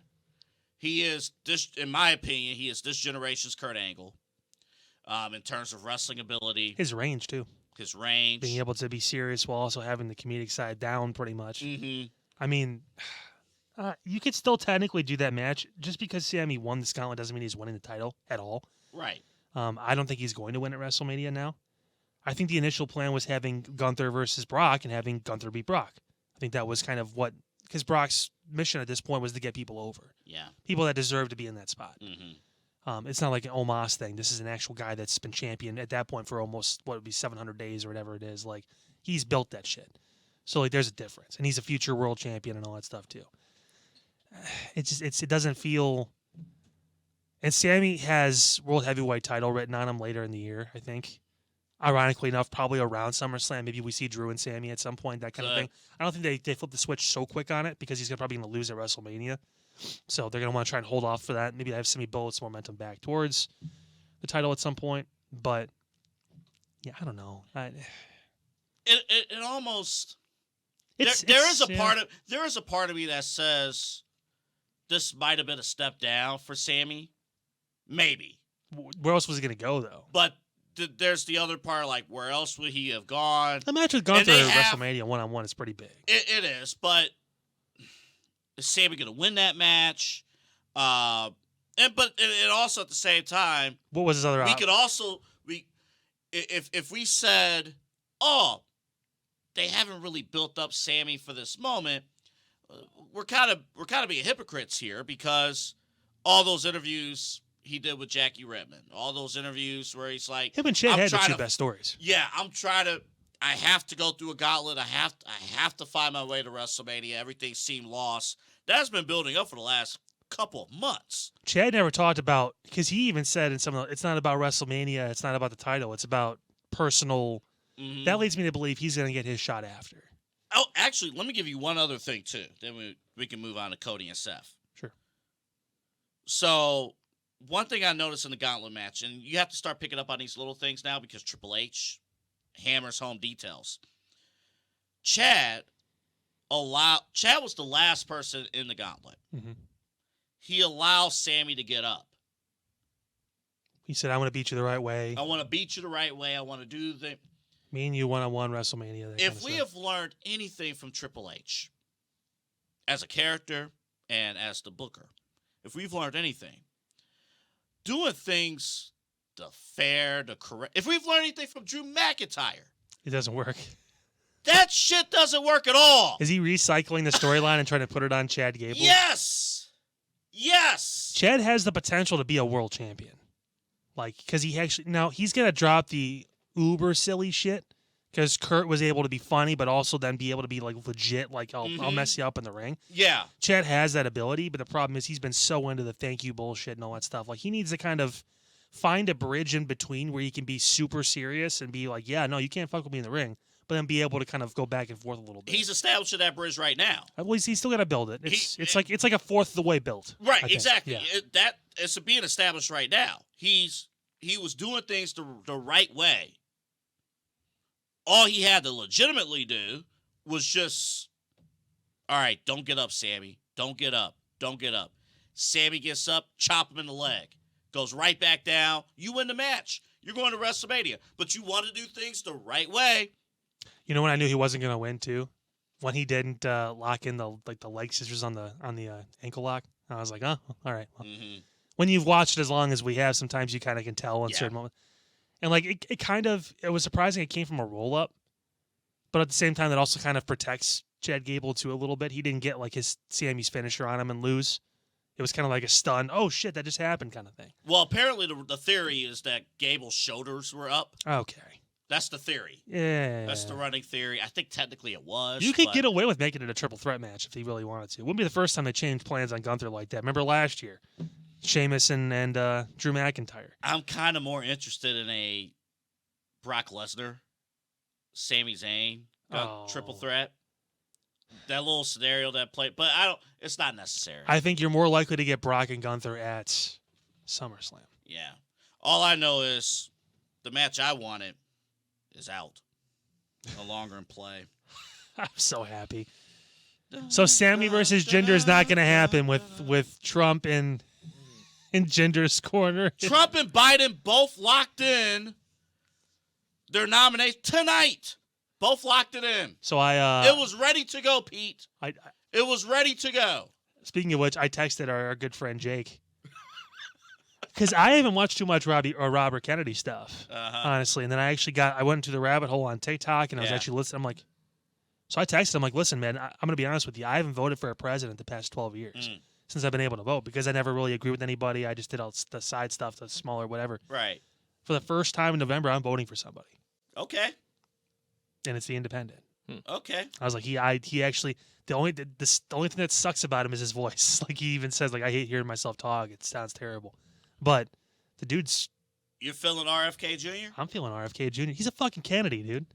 He is this, in my opinion, he is this generation's Kurt Angle. In terms of wrestling ability, His range too. his range, Being able to be serious while also having the comedic side down pretty much. Mm-hmm. I mean, you could still technically do that match. Just because Sammy won the Gauntlet doesn't mean he's winning the title at all. Right. I don't think he's going to win at WrestleMania now. I think the initial plan was having Gunther versus Brock and having Gunther beat Brock. I think that was kind of because Brock's mission at this point was to get people over. Yeah. People that deserve to be in that spot. Mm-hmm. It's not like an Omos thing. This is an actual guy that's been champion at that point for almost, what would be 700 days or whatever it is. Like, he's built that shit. So, like, there's a difference. And he's a future world champion and all that stuff, too. It doesn't feel... And Sammy has world heavyweight title written on him later in the year, I think. Ironically enough, probably around SummerSlam. Maybe we see Drew and Sammy at some point, that kind of thing. I don't think they flip the switch so quick on it because he's probably going to lose at WrestleMania. So they're going to want to try and hold off for that. Maybe have Sammy build some momentum back towards the title at some point. But, yeah, I don't know. It almost... There is a part of me that says this might have been a step down for Sammy. Maybe. Where else was he going to go, though? But there's the other part, like, where else would he have gone? The match with Gunther at WrestleMania one-on-one is pretty big. It is, but is Sammy going to win that match? But also at the same time, what was his other option? We could also if we said, oh, they haven't really built up Sammy for this moment, we're kind of being hypocrites here because all those interviews he did with Jackie Redmond, all those interviews where he's like, him and Shane had the two best stories. Yeah, I have to go through a gauntlet. I have to find my way to WrestleMania. Everything seemed lost. That's been building up for the last couple of months. Chad never talked about, because he even said in some of the, it's not about WrestleMania, it's not about the title, it's about personal. Mm-hmm. That leads me to believe he's going to get his shot after. Oh, actually, let me give you one other thing, too. Then we can move on to Cody and Seth. Sure. So, one thing I noticed in the Gauntlet match, and you have to start picking up on these little things now because Triple H hammers home details. Chad was the last person in the Gauntlet. Mm-hmm. He allowed Sammy to get up. He said, I want to beat you the right way. I want to beat you the right way. I want to do the... Me and you one-on-one WrestleMania. If we have learned anything from Triple H as a character and as the booker, if we've learned anything, doing things the fair, the correct... If we've learned anything from Drew McIntyre... It doesn't work. That shit doesn't work at all. Is he recycling the storyline and trying to put it on Chad Gable? Yes. Chad has the potential to be a world champion. Like, because he actually... Now, he's going to drop the uber silly shit because Kurt was able to be funny, but also then be able to be, like, legit. Like, I'll mess you up in the ring. Yeah. Chad has that ability, but the problem is he's been so into the thank you bullshit and all that stuff. Like, he needs to kind of find a bridge in between where he can be super serious and be like, yeah, no, you can't fuck with me in the ring, but then be able to kind of go back and forth a little bit. He's establishing that bridge right now. At least he's still got to build it. It's like a fourth of the way built. Right, exactly. Yeah. It's being established right now. He was doing things the right way. All he had to legitimately do was just, all right, don't get up, Sammy. Don't get up. Don't get up. Sammy gets up, chop him in the leg. Goes right back down. You win the match. You're going to WrestleMania. But you want to do things the right way. You know when I knew he wasn't going to win too? When he didn't lock in the leg scissors on the ankle lock. I was like, oh, all right. Well. Mm-hmm. When you've watched it as long as we have, sometimes you kind of can tell in certain moments. And like it was surprising it came from a roll up, but at the same time that also kind of protects Chad Gable too a little bit. He didn't get like his Sammy's finisher on him and lose. It was kind of like a stun. Oh shit, that just happened kind of thing. Well, apparently the theory is that Gable's shoulders were up. Okay. That's the theory. Yeah. That's the running theory. I think technically it was. You could get away with making it a triple threat match if he really wanted to. It wouldn't be the first time they changed plans on Gunther like that. Remember last year? Sheamus and Drew McIntyre. I'm kind of more interested in a Brock Lesnar, Sami Zayn triple threat. That little scenario that played, but it's not necessary. I think you're more likely to get Brock and Gunther at SummerSlam. Yeah. All I know is the match I wanted is out. No longer in play. I'm so happy. So Sammy versus Jinder is not going to happen with Trump in Jinder's corner. Trump and Biden both locked in their nomination tonight. Both locked it in. So it was ready to go, Pete. It was ready to go. Speaking of which, I texted our good friend Jake because I haven't watched too much Robert Kennedy stuff, honestly. And then I went into the rabbit hole on TikTok and I was actually listening. I'm like, so I texted him like, listen, man, I'm going to be honest with you. I haven't voted for a president the past 12 years since I've been able to vote because I never really agree with anybody. I just did all the side stuff, the smaller whatever. Right. For the first time in November, I'm voting for somebody. Okay. And it's the independent. Okay. I was like, he actually the only thing that sucks about him is his voice. Like he even says, like I hate hearing myself talk. It sounds terrible. But the dude's. You're feeling RFK Jr.? I'm feeling RFK Jr. He's a fucking Kennedy, dude.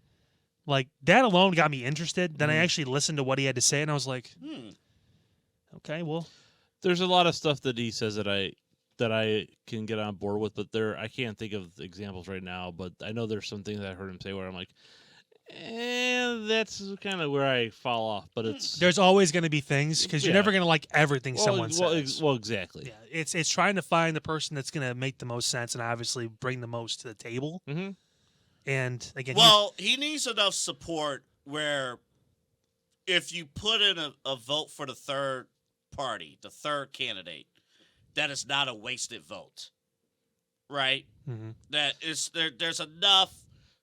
Like that alone got me interested. Then I actually listened to what he had to say, and I was like, okay, well, there's a lot of stuff that he says that I can get on board with, but I can't think of examples right now. But I know there's some things I heard him say where I'm like, that's kind of where I fall off. But there's always going to be things because you're never going to like everything someone says. Well, exactly. Yeah, it's trying to find the person that's going to make the most sense and obviously bring the most to the table. Mm-hmm. And again, he needs enough support where if you put in a vote for the third party, the third candidate, that is not a wasted vote, right? Mm-hmm. That is there's enough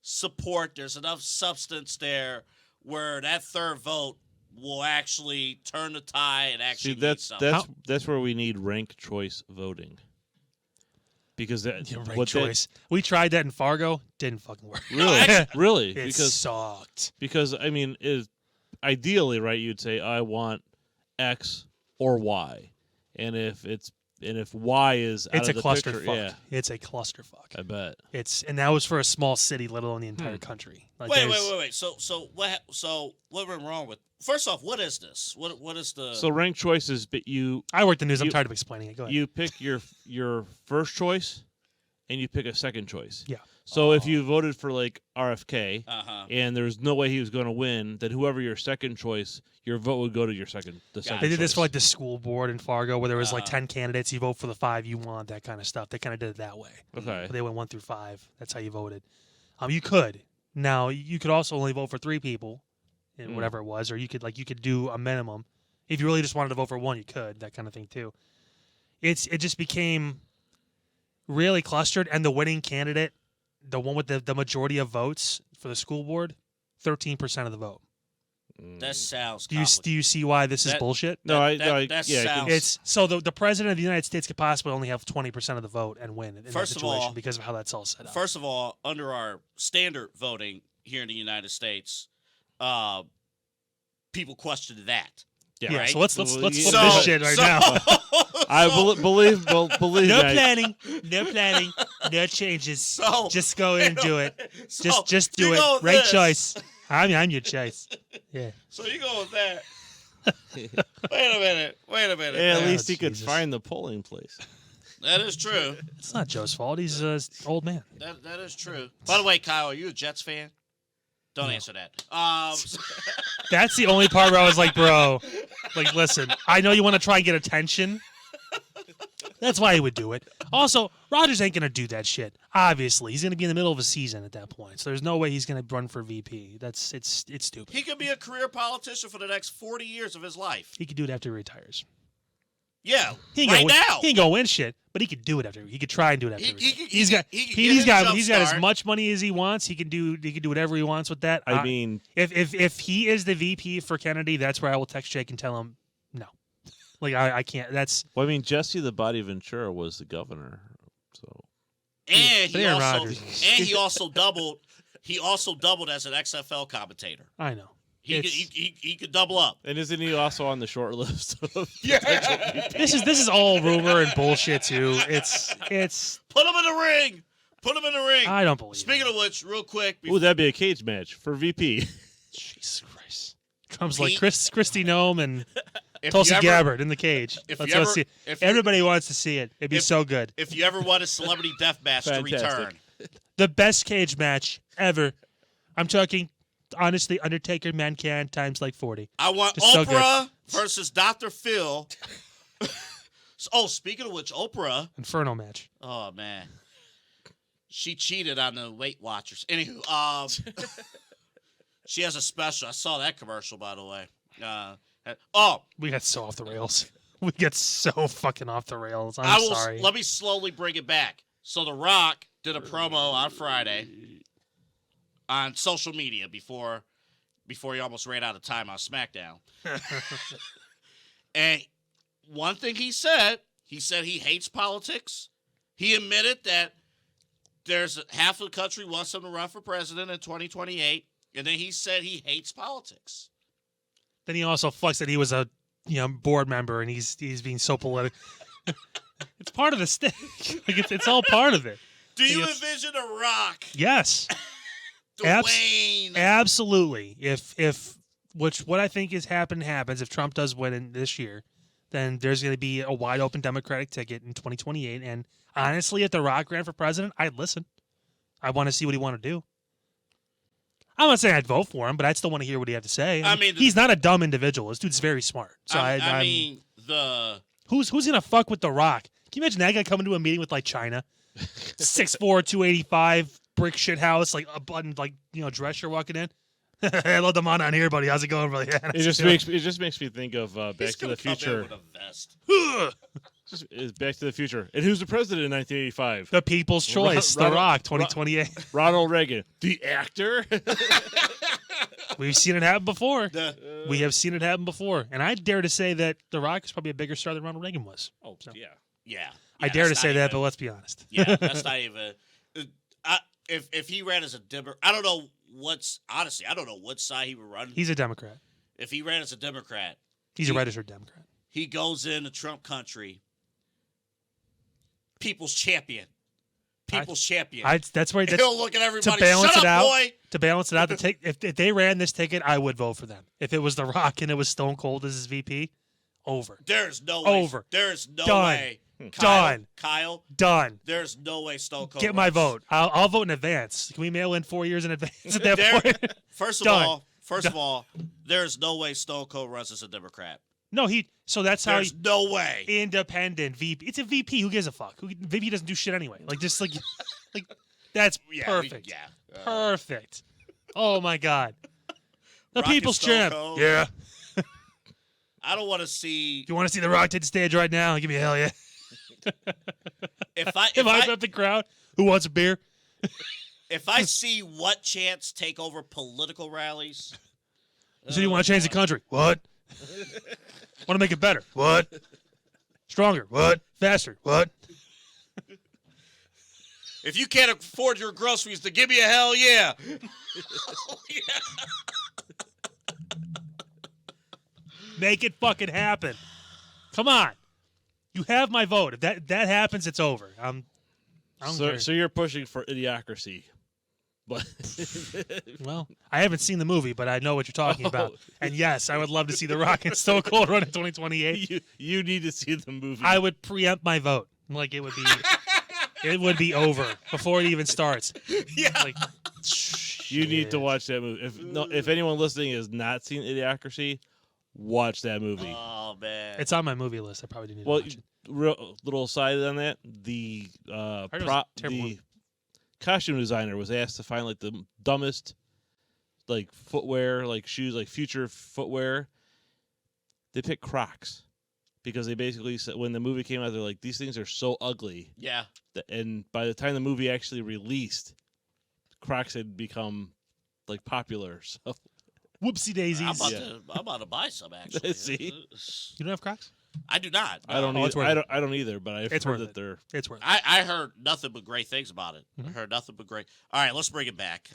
support, there's enough substance there where that third vote will actually turn the tide and actually that's where we need ranked choice voting. Because choice. We tried that in Fargo, didn't fucking work. Really, it sucked. Because I mean, ideally, right? You'd say I want X or Y, and if Y is out It's a of the clusterfuck. picture, yeah, It's a clusterfuck. I bet. And that was for a small city, let alone the entire country. Like, Wait. So what went wrong with? First off, what is this? What is the? So ranked choices, but I work the news. I'm tired of explaining it. Go ahead. you pick your first choice, and you pick a second choice. Yeah. So if you voted for like RFK, Uh-huh. and there was no way he was going to win, then whoever your second choice, your vote would go to your second. The second. They did this choice. for like the school board in Fargo, where there was like Uh-huh. 10 candidates. You vote for the 5 you want, that kind of stuff. They kind of did it that way. Okay. They went 1 through 5. That's how you voted. You could now. You could also only vote for 3 people, and whatever it was, or you could do a minimum. If you really just wanted to vote for 1, you could, that kind of thing too. It just became really clustered, and the winning candidate, the one with the majority of votes for the school board, 13% of the vote. That sounds. Do you see why this is bullshit? No, that yeah, sounds. It's so the president of the United States could possibly only have 20% of the vote and win in that First of situation all- because of how that's all set up. First of all, under our standard voting here in the United States, people questioned that. yeah, right? so let's flip So- this shit right now. I believe No that. planning, no changes. So Just go in and do it. So, Just do you it. go with Right this. choice. I'm your choice. Yeah. So you go with that. Wait a minute. Yeah, at Oh, least he could Jesus. find the polling place. That is true. It's not Joe's fault. He's an old man. That is true. By the way, Kyle, are you a Jets fan? Don't answer that. That's the only part where I was like, bro, like, listen, I know you want to try and get attention. That's why he would do it. Also, Rodgers ain't going to do that shit. Obviously, he's going to be in the middle of a season at that point. So there's no way he's going to run for VP. It's stupid. he could be a career politician for the next 40 years of his life. He could do it after he retires. Yeah, He ain't right gonna win, now. He ain't gonna win shit, but he could do it after. He could try and do it after. He could- he's got he could he's get got his he's got as jumpstart. much money as he wants. He can do whatever he wants with that. I mean, if he is the VP for Kennedy, that's where I will text Jake and tell him no. Like I can't. That's well, I mean, Jesse the Body Ventura was the governor, so And But he Aaron also Rodgers. and he also doubled. He also doubled as an XFL commentator. I know. He could, It's- he could double up. and isn't he also on the short list of This is all rumor and bullshit too. It's Put him in the ring. Put him in the ring. I don't believe. Speaking of which, real quick, Ooh, that'd be a cage match for VP. Jesus Christ, comes like Pete- Christy Nome and if Tulsi you ever- Gabbard in the cage. if Let's you go ever- see. if you- Everybody wants to see it. It'd be if- so good. If you ever want a celebrity death match to Fantastic. return, The best cage match ever. I'm talking, honestly, Undertaker Mankind times like 40. I want Just so Oprah versus Dr. Phil. Oh, speaking of which, Oprah. Inferno match. Oh man, she cheated on the Weight Watchers. Anywho, she has a special. I saw that commercial, by the way. We got so off the rails. We get so fucking off the rails. I I'm will. sorry. Let me slowly bring it back. So The Rock did a promo on Friday on social media before he almost ran out of time on SmackDown. And one thing he said he hates politics. He admitted that there's half of the country wants him to run for president in 2028, and then he said he hates politics. Then he also flexed that he was a board member and he's being so political. It's part of the stick. Like it's all part of it. Do you Yes. envision a Rock, Yes. Dwayne? Absolutely. If what I think is happens if Trump does win in this year, then there's going to be a wide open Democratic ticket in 2028. And honestly, if The Rock ran for president, I'd listen. I want to see what he want to do. I'm not saying I'd vote for him, but I'd still want to hear what he had to say. I mean, he's not a dumb individual. This dude's very smart. So I mean, who's gonna fuck with The Rock? Can you imagine that guy coming to a meeting with like China, 6'4", 285, brick shit house, like a button, like dress shirt walking in. I love the man on here, buddy. How's it going, brother? Yeah, It just makes me think of Back he's to gonna the come in Future. with a vest. Is Back to the Future. And who's the president in 1985? The People's Choice, The Rock, 2028. Ronald Reagan, the actor. We've seen it happen before. The- We have seen it happen before, and I dare to say that The Rock is probably a bigger star than Ronald Reagan was. Oh yeah. yeah, I dare to that's say not that, even- but let's be honest. yeah, that's not even. If he ran as a Democrat, I don't know what side he would run. He's a Democrat. If he ran as a Democrat, He's a registered Democrat. he goes into Trump country. People's champion. That's where He'll look at everybody. To balance Shut it up, out. boy. To balance it out, if they ran this ticket, I would vote for them. If it was The Rock and it was Stone Cold as his VP, over. There's no way. Over. There's no Done. way. Kyle. Done. There's no way Stone Cold. Get my vote. I'll vote in advance. Can we mail in 4 years in advance at that point? First of all, there's no way Stone Cold runs as a Democrat. No, so that's how. There's no way. Independent VP. It's a VP. Who gives a fuck? VP doesn't do shit anyway. Like that's perfect. Perfect. Oh my God. The Rock people's and Stone champ. Cold. Yeah. I don't want to see. You want to see The Rock take the stage right now? Give me a hell yeah. If I up the crowd, who wants a beer? If I see what chants take over political rallies. So you want to change the country? What? Want to make it better? What? Stronger? What? Faster? What? If you can't afford your groceries, then give me a hell yeah. Hell yeah. Make it fucking happen. Come on. You have my vote. If that happens, it's over. I don't care. So you're pushing for idiocracy. But well, I haven't seen the movie, but I know what you're talking about. And yes, I would love to see The Rock and Stone Cold run in 2028. You need to see the movie. I would preempt my vote. Like it would be over before it even starts. Yeah. Like you need to watch that movie. If anyone listening has not seen Idiocracy, watch that movie. Oh man. It's on my movie list. I probably need to watch it. Little side on that, the costume designer was asked to find like the dumbest like footwear, like shoes, like future footwear. They picked Crocs because they basically said when the movie came out, they're like, these things are so ugly. Yeah. And by the time the movie actually released, Crocs had become like popular. So whoopsie daisies. I'm about to buy some actually. See? You don't have Crocs? I do not. I don't. it's worth I don't either. But I've heard that they're. It's worth it. I heard nothing but great things about it. Mm-hmm. I heard nothing but great. All right, let's bring it back.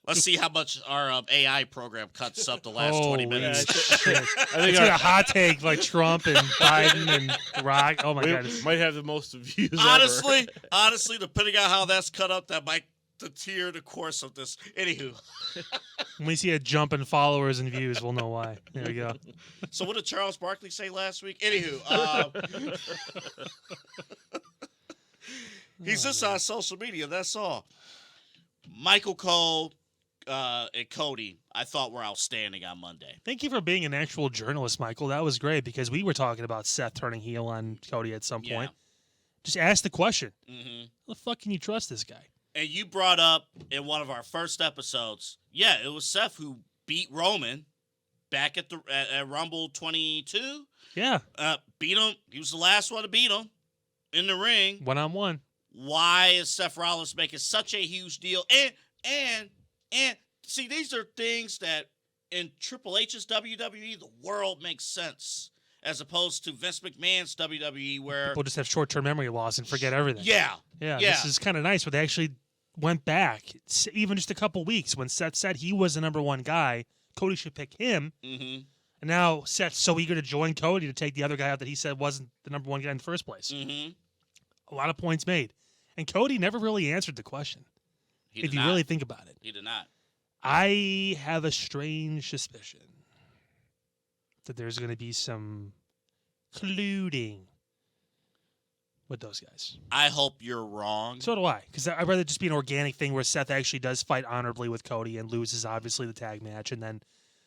Let's see how much our AI program cuts up the last 20 minutes. Shit. I think it's a hot take like Trump and Biden and Rock. Oh my God! Might have the most views. Honestly, depending on how that's cut up, that might deter the course of this. Anywho, when we see a jump in followers and views, we'll know why. There we go. So what did Charles Barkley say last week? Anywho, he's just on social media. That's all. Michael Cole and Cody, I thought were outstanding on Monday. Thank you for being an actual journalist, Michael. That was great because we were talking about Seth turning heel on Cody at some point. Just ask the question. Mm-hmm. How the fuck can you trust this guy? And you brought up in one of our first episodes, it was Seth who beat Roman back at Rumble 22. Yeah. Beat him. He was the last one to beat him in the ring. 1-on-1. Why is Seth Rollins making such a huge deal? And see, these are things that in Triple H's WWE, the world makes sense. As opposed to Vince McMahon's WWE, where people just have short-term memory loss and forget everything. Yeah. This is kind of nice, where they actually went back, even just a couple weeks, when Seth said he was the number one guy. Cody should pick him. Mm-hmm. And now Seth's so eager to join Cody to take the other guy out that he said wasn't the number one guy in the first place. Mm-hmm. A lot of points made, and Cody never really answered the question. If you really think about it, he did not. I have a strange suspicion that there's going to be some colluding with those guys. I hope you're wrong. So do I, because I'd rather just be an organic thing where Seth actually does fight honorably with Cody and loses, obviously, the tag match. And then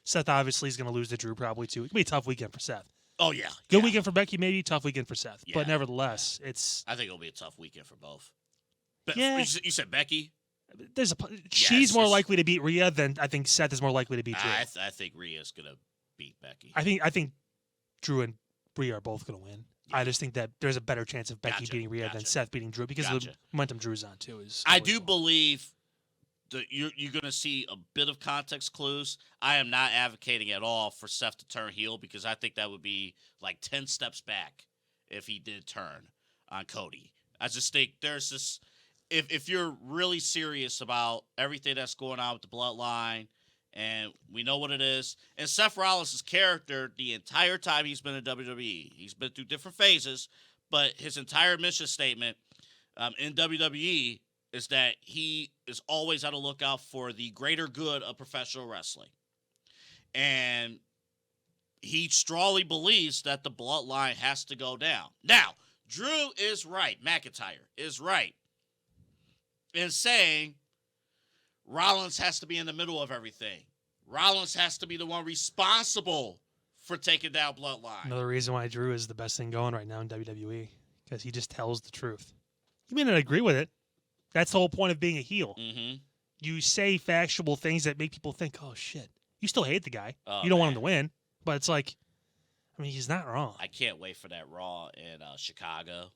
Seth obviously is going to lose to Drew probably, too. It could be a tough weekend for Seth. Oh, yeah. Good weekend for Becky, maybe. Tough weekend for Seth. Yeah. But nevertheless, I think it'll be a tough weekend for both. Yeah. You said Becky? She's more likely to beat Rhea than I think Seth is more likely to beat Drew. I think Rhea's going to beat Becky. I think Drew and Rhea are both going to win. Yeah. I just think that there's a better chance of Becky beating Rhea than Seth beating Drew because of the momentum Drew's on, too. I do believe that you're going to see a bit of context clues. I am not advocating at all for Seth to turn heel because I think that would be like 10 steps back if he did turn on Cody. I just think there's this... If you're really serious about everything that's going on with the bloodline And we know what it is. And Seth Rollins' character, the entire time he's been in WWE, he's been through different phases, but his entire mission statement in WWE is that he is always on the lookout for the greater good of professional wrestling. And he strongly believes that the bloodline has to go down. Now, Drew is right. McIntyre is right in saying Rollins has to be in the middle of everything. Rollins has to be the one responsible for taking down bloodline. Another reason why Drew is the best thing going right now in WWE, because he just tells the truth. You may not agree with it. That's the whole point of being a heel. Mm-hmm. You say factual things that make people think, oh, shit. You still hate the guy. Oh, you don't want him to win. But it's like, I mean, he's not wrong. I can't wait for that Raw in Chicago.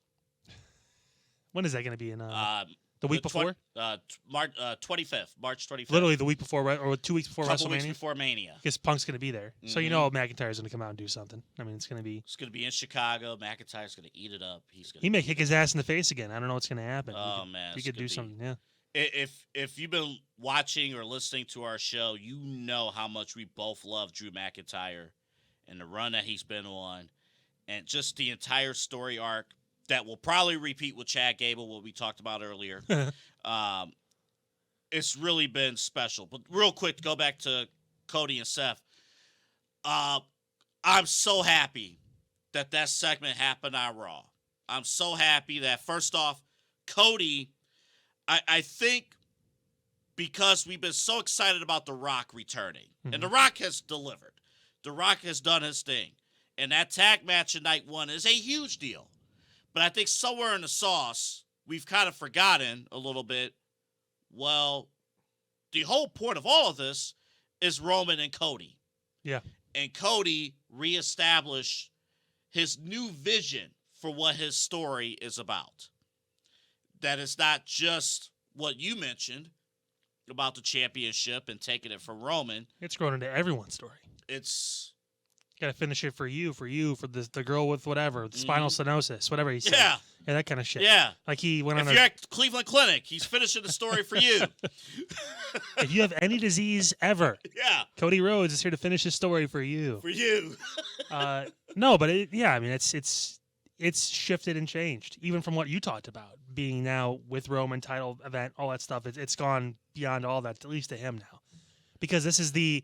When is that going to be? In the week before? March 25th. Literally the week before, or 2 weeks before Couple WrestleMania? weeks before Mania. Because Punk's going to be there. So you know McIntyre's going to come out and do something. I mean, it's going to be... It's going to be in Chicago. McIntyre's going to eat it up. He may kick his ass in the face again. I don't know what's going to happen. Oh, man. He could do something, yeah. If you've been watching or listening to our show, you know how much we both love Drew McIntyre and the run that he's been on and just the entire story arc that will probably repeat with Chad Gable, what we talked about earlier. It's really been special. But real quick, to go back to Cody and Seth, I'm so happy that segment happened on Raw. I'm so happy that, first off, Cody, I think because we've been so excited about The Rock returning, and The Rock has delivered. The Rock has done his thing. And that tag match in night one is a huge deal. But I think somewhere in the sauce, we've kind of forgotten a little bit, well, the whole point of all of this is Roman and Cody. Yeah. And Cody reestablished his new vision for what his story is about. That it's not just what you mentioned about the championship and taking it from Roman. It's grown into everyone's story. It's... Got to finish it for the girl with whatever, the spinal stenosis, whatever he said. Yeah, that kind of shit. Yeah. Like he went on If you're at Cleveland Clinic, he's finishing the story for you. If you have any disease ever, yeah, Cody Rhodes is here to finish his story for you. For you. No, but I mean, it's shifted and changed, even from what you talked about, being now with Roman title event, all that stuff. It's gone beyond all that, at least to him now, because this is the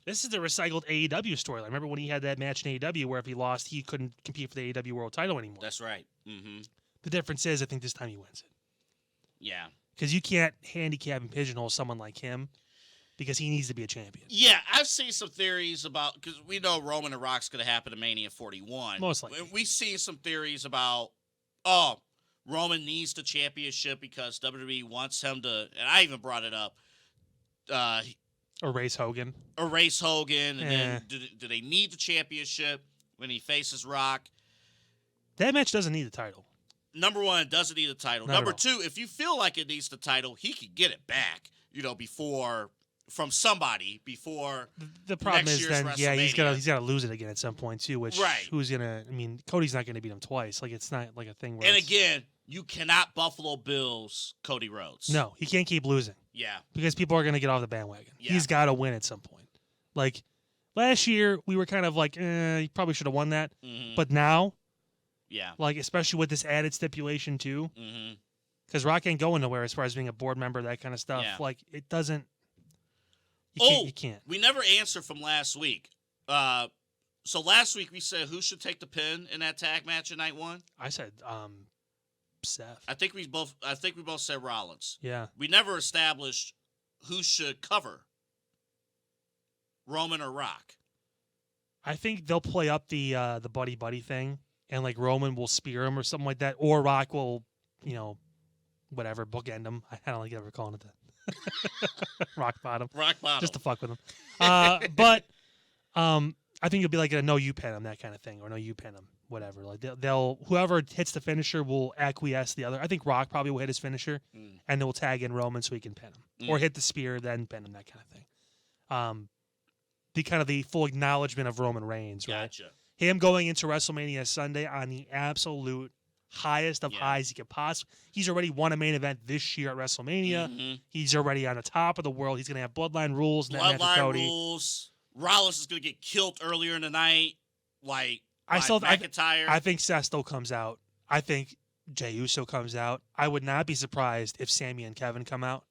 recycled AEW storyline. Remember when he had that match in AEW where if he lost, he couldn't compete for the AEW World Title anymore. That's right. Mm-hmm. The difference is, I think this time he wins it. Yeah. Because you can't handicap and pigeonhole someone like him because he needs to be a champion. Yeah, I've seen some theories about, because we know Roman and Rock's going to happen in Mania 41. Most likely. We've seen some theories about, Roman needs the championship because WWE wants him to, and I even brought it up, Erase Hogan. And then do they need the championship when he faces Rock? That match doesn't need the title. Number one, it doesn't need the title. Not Number two, if you feel like it needs the title, he can get it back, from somebody before the problem next is year's then, he's WrestleMania. got to lose it again at some point too, which who's going to, I mean, Cody's not going to beat him twice. Like, it's not like a thing where And again, you cannot Buffalo Bills Cody Rhodes. No, he can't keep losing. Yeah. Because people are going to get off the bandwagon. Yeah. He's got to win at some point. Like, last year, we were kind of like, he probably should have won that. Mm-hmm. But now, yeah, like, especially with this added stipulation too, mm-hmm. because Rock ain't going nowhere as far as being a board member, that kind of stuff. Yeah. Like, it doesn't. You can't. We never answered from last week. So last week we said who should take the pin in that tag match in night one. I said Seth. I think we both said Rollins. Yeah. We never established who should cover, Roman or Rock. I think they'll play up the buddy thing, and like Roman will spear him or something like that, or Rock will, whatever, bookend him. I don't like ever calling it that. Rock bottom. Just to fuck with him. But I think it'll be like a no you pin him, that kind of thing, or no you pin him, whatever. Like they'll whoever hits the finisher will acquiesce the other. I think Rock probably will hit his finisher, and then we'll tag in Roman so he can pin him, or hit the spear then pin him, that kind of thing. The kind of the full acknowledgement of Roman Reigns, right? Gotcha. Him going into WrestleMania Sunday on the absolute highest of highs he could possibly. He's already won a main event this year at WrestleMania. Mm-hmm. He's already on the top of the world. He's going to have bloodline rules. Bloodline rules. Rollins is going to get killed earlier in the night. Like, McIntyre. I think Seth still comes out. I think Jey Uso comes out. I would not be surprised if Sami and Kevin come out.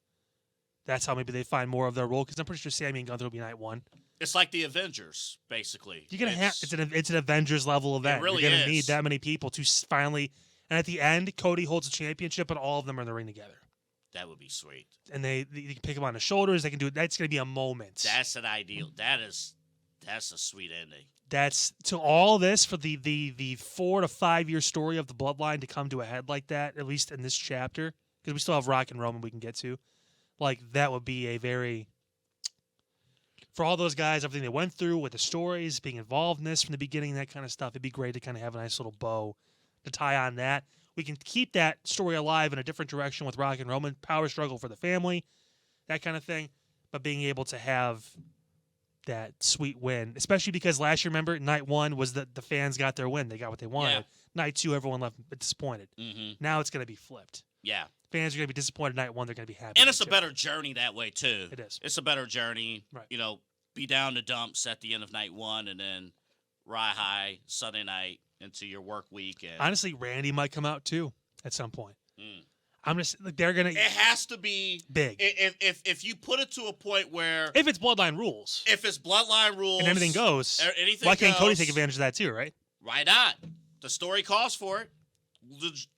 That's how maybe they find more of their role, because I'm pretty sure Sami and Gunther will be night one. It's like the Avengers, basically. You're gonna have it's an Avengers level event. It really You're gonna is. need that many people to finally. And at the end, Cody holds the championship, but all of them are in the ring together. That would be sweet. And they can pick him on the shoulders. They can do it. That's gonna be a moment. That's an ideal. That's a sweet ending. That's to all this for the 4 to 5 year story of the bloodline to come to a head like that, at least in this chapter, because we still have Rock and Roman we can get to. Like, that would be a very, for all those guys, everything they went through with the stories, being involved in this from the beginning, that kind of stuff, it'd be great to kind of have a nice little bow to tie on that. We can keep that story alive in a different direction with Rock and Roman, power struggle for the family, that kind of thing, but being able to have that sweet win, especially because last year, remember, night one was the fans got their win. They got what they wanted. Yeah. Night two, everyone left disappointed. Mm-hmm. Now it's going to be flipped. Yeah. Fans are going to be disappointed night one. They're going to be happy. And it's a too. better journey that way, too. It is. It's a better journey. Right. You know, be down the dumps at the end of night one and then ride high Sunday night into your work week. And Honestly, Randy might come out too at some point. Mm. I'm just like, they're going to. It has to be big. If you put it to a point where If it's bloodline rules if it's bloodline rules and anything goes, anything why can't Cody goes, take advantage of that too, right? Why not? The story calls for it.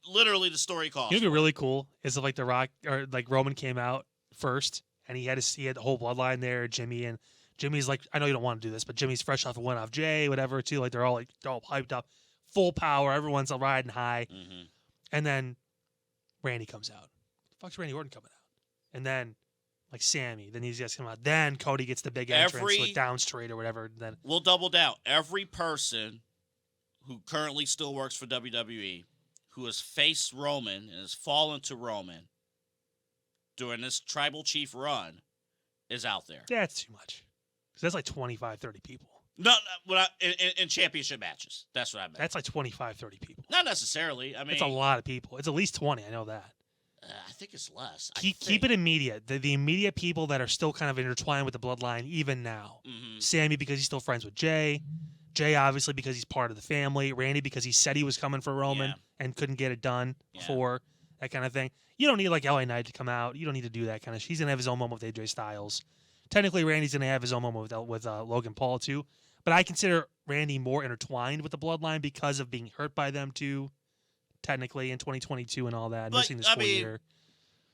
Literally, the story calls. You know, for what'd be really cool is if like The Rock or like Roman came out first and he had the whole bloodline there. Jimmy's like, I know you don't want to do this, but Jimmy's fresh off a win off Jay, whatever too. Like they're all hyped up, full power. Everyone's riding high, Mm-hmm. and then Randy comes out. The fuck's Randy Orton coming out? And then like Sammy, then these guys come out. Then Cody gets the big entrance with down straight or whatever. Then We'll double down. Every person who currently still works for WWE, who has faced Roman and has fallen to Roman during this Tribal Chief run, is out there. that's too much. 'Cause that's like 25, 30 people. No, in championship matches. That's what I meant. That's like 25, 30 people. Not necessarily. I mean, It's a lot of people. It's at least 20. I know that. I think it's less. Keep it immediate. The immediate people that are still kind of intertwined with the bloodline, even now. Mm-hmm. Sammy, because he's still friends with Jay. Jay, obviously, because he's part of the family. Randy, because he said he was coming for Roman Yeah. and couldn't get it done Yeah. before, that kind of thing. You don't need like LA Knight to come out. You don't need to do that kind of. He's gonna have his own moment with AJ Styles. Technically, Randy's gonna have his own moment with Logan Paul too. But I consider Randy more intertwined with the bloodline because of being hurt by them too. Technically, in 2022 and all that, But, missing this I full mean, year.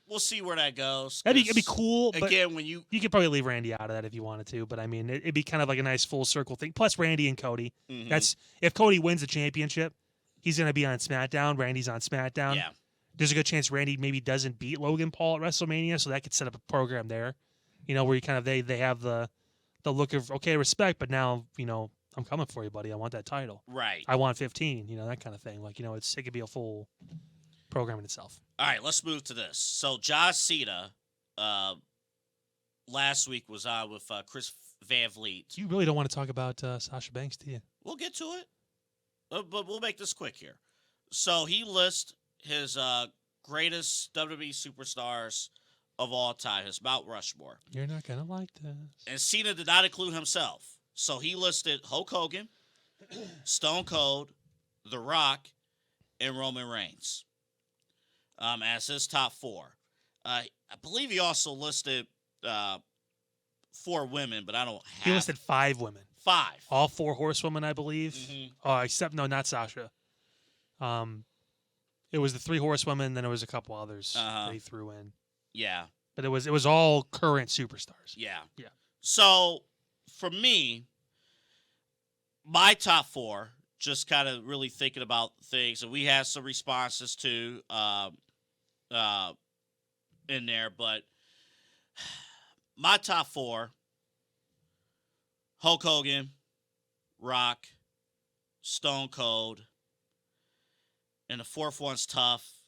We'll see where that goes. It'd be cool. But Again, when you could probably leave Randy out of that if you wanted to. But I mean, it'd be kind of like a nice full circle thing. Plus, Randy and Cody. Mhm. That's if Cody wins the championship, he's gonna be on SmackDown. Randy's on SmackDown. yeah. There's a good chance Randy maybe doesn't beat Logan Paul at WrestleMania, so that could set up a program there. You know, where you kind of they have the look of okay, respect, but now I'm coming for you, buddy. I want that title. Right. I want 15. That kind of thing. Like it could be a full program in itself. All right, let's move to this. So John Cena last week was on with Chris Van Vliet. You really don't want to talk about Sasha Banks, do you? We'll get to it, but we'll make this quick here. So he lists his greatest WWE superstars of all time, his Mount Rushmore. You're not gonna like this. And Cena did not include himself. So he listed Hulk Hogan, Stone Cold, The Rock, and Roman Reigns as his top four. I believe he also listed 4 women, but I don't have... He listed 5 women. 5. All 4 horsewomen, I believe. Mhm. Except, no, not Sasha. It was the 3 horsewomen, then there was a couple others that he threw in. Yeah. But it was all current superstars. Yeah. Yeah. So, for me, my top 4, just kind of really thinking about things, and we had some responses to in there, but my top 4, Hulk Hogan, Rock, Stone Cold, and the 4th one's tough.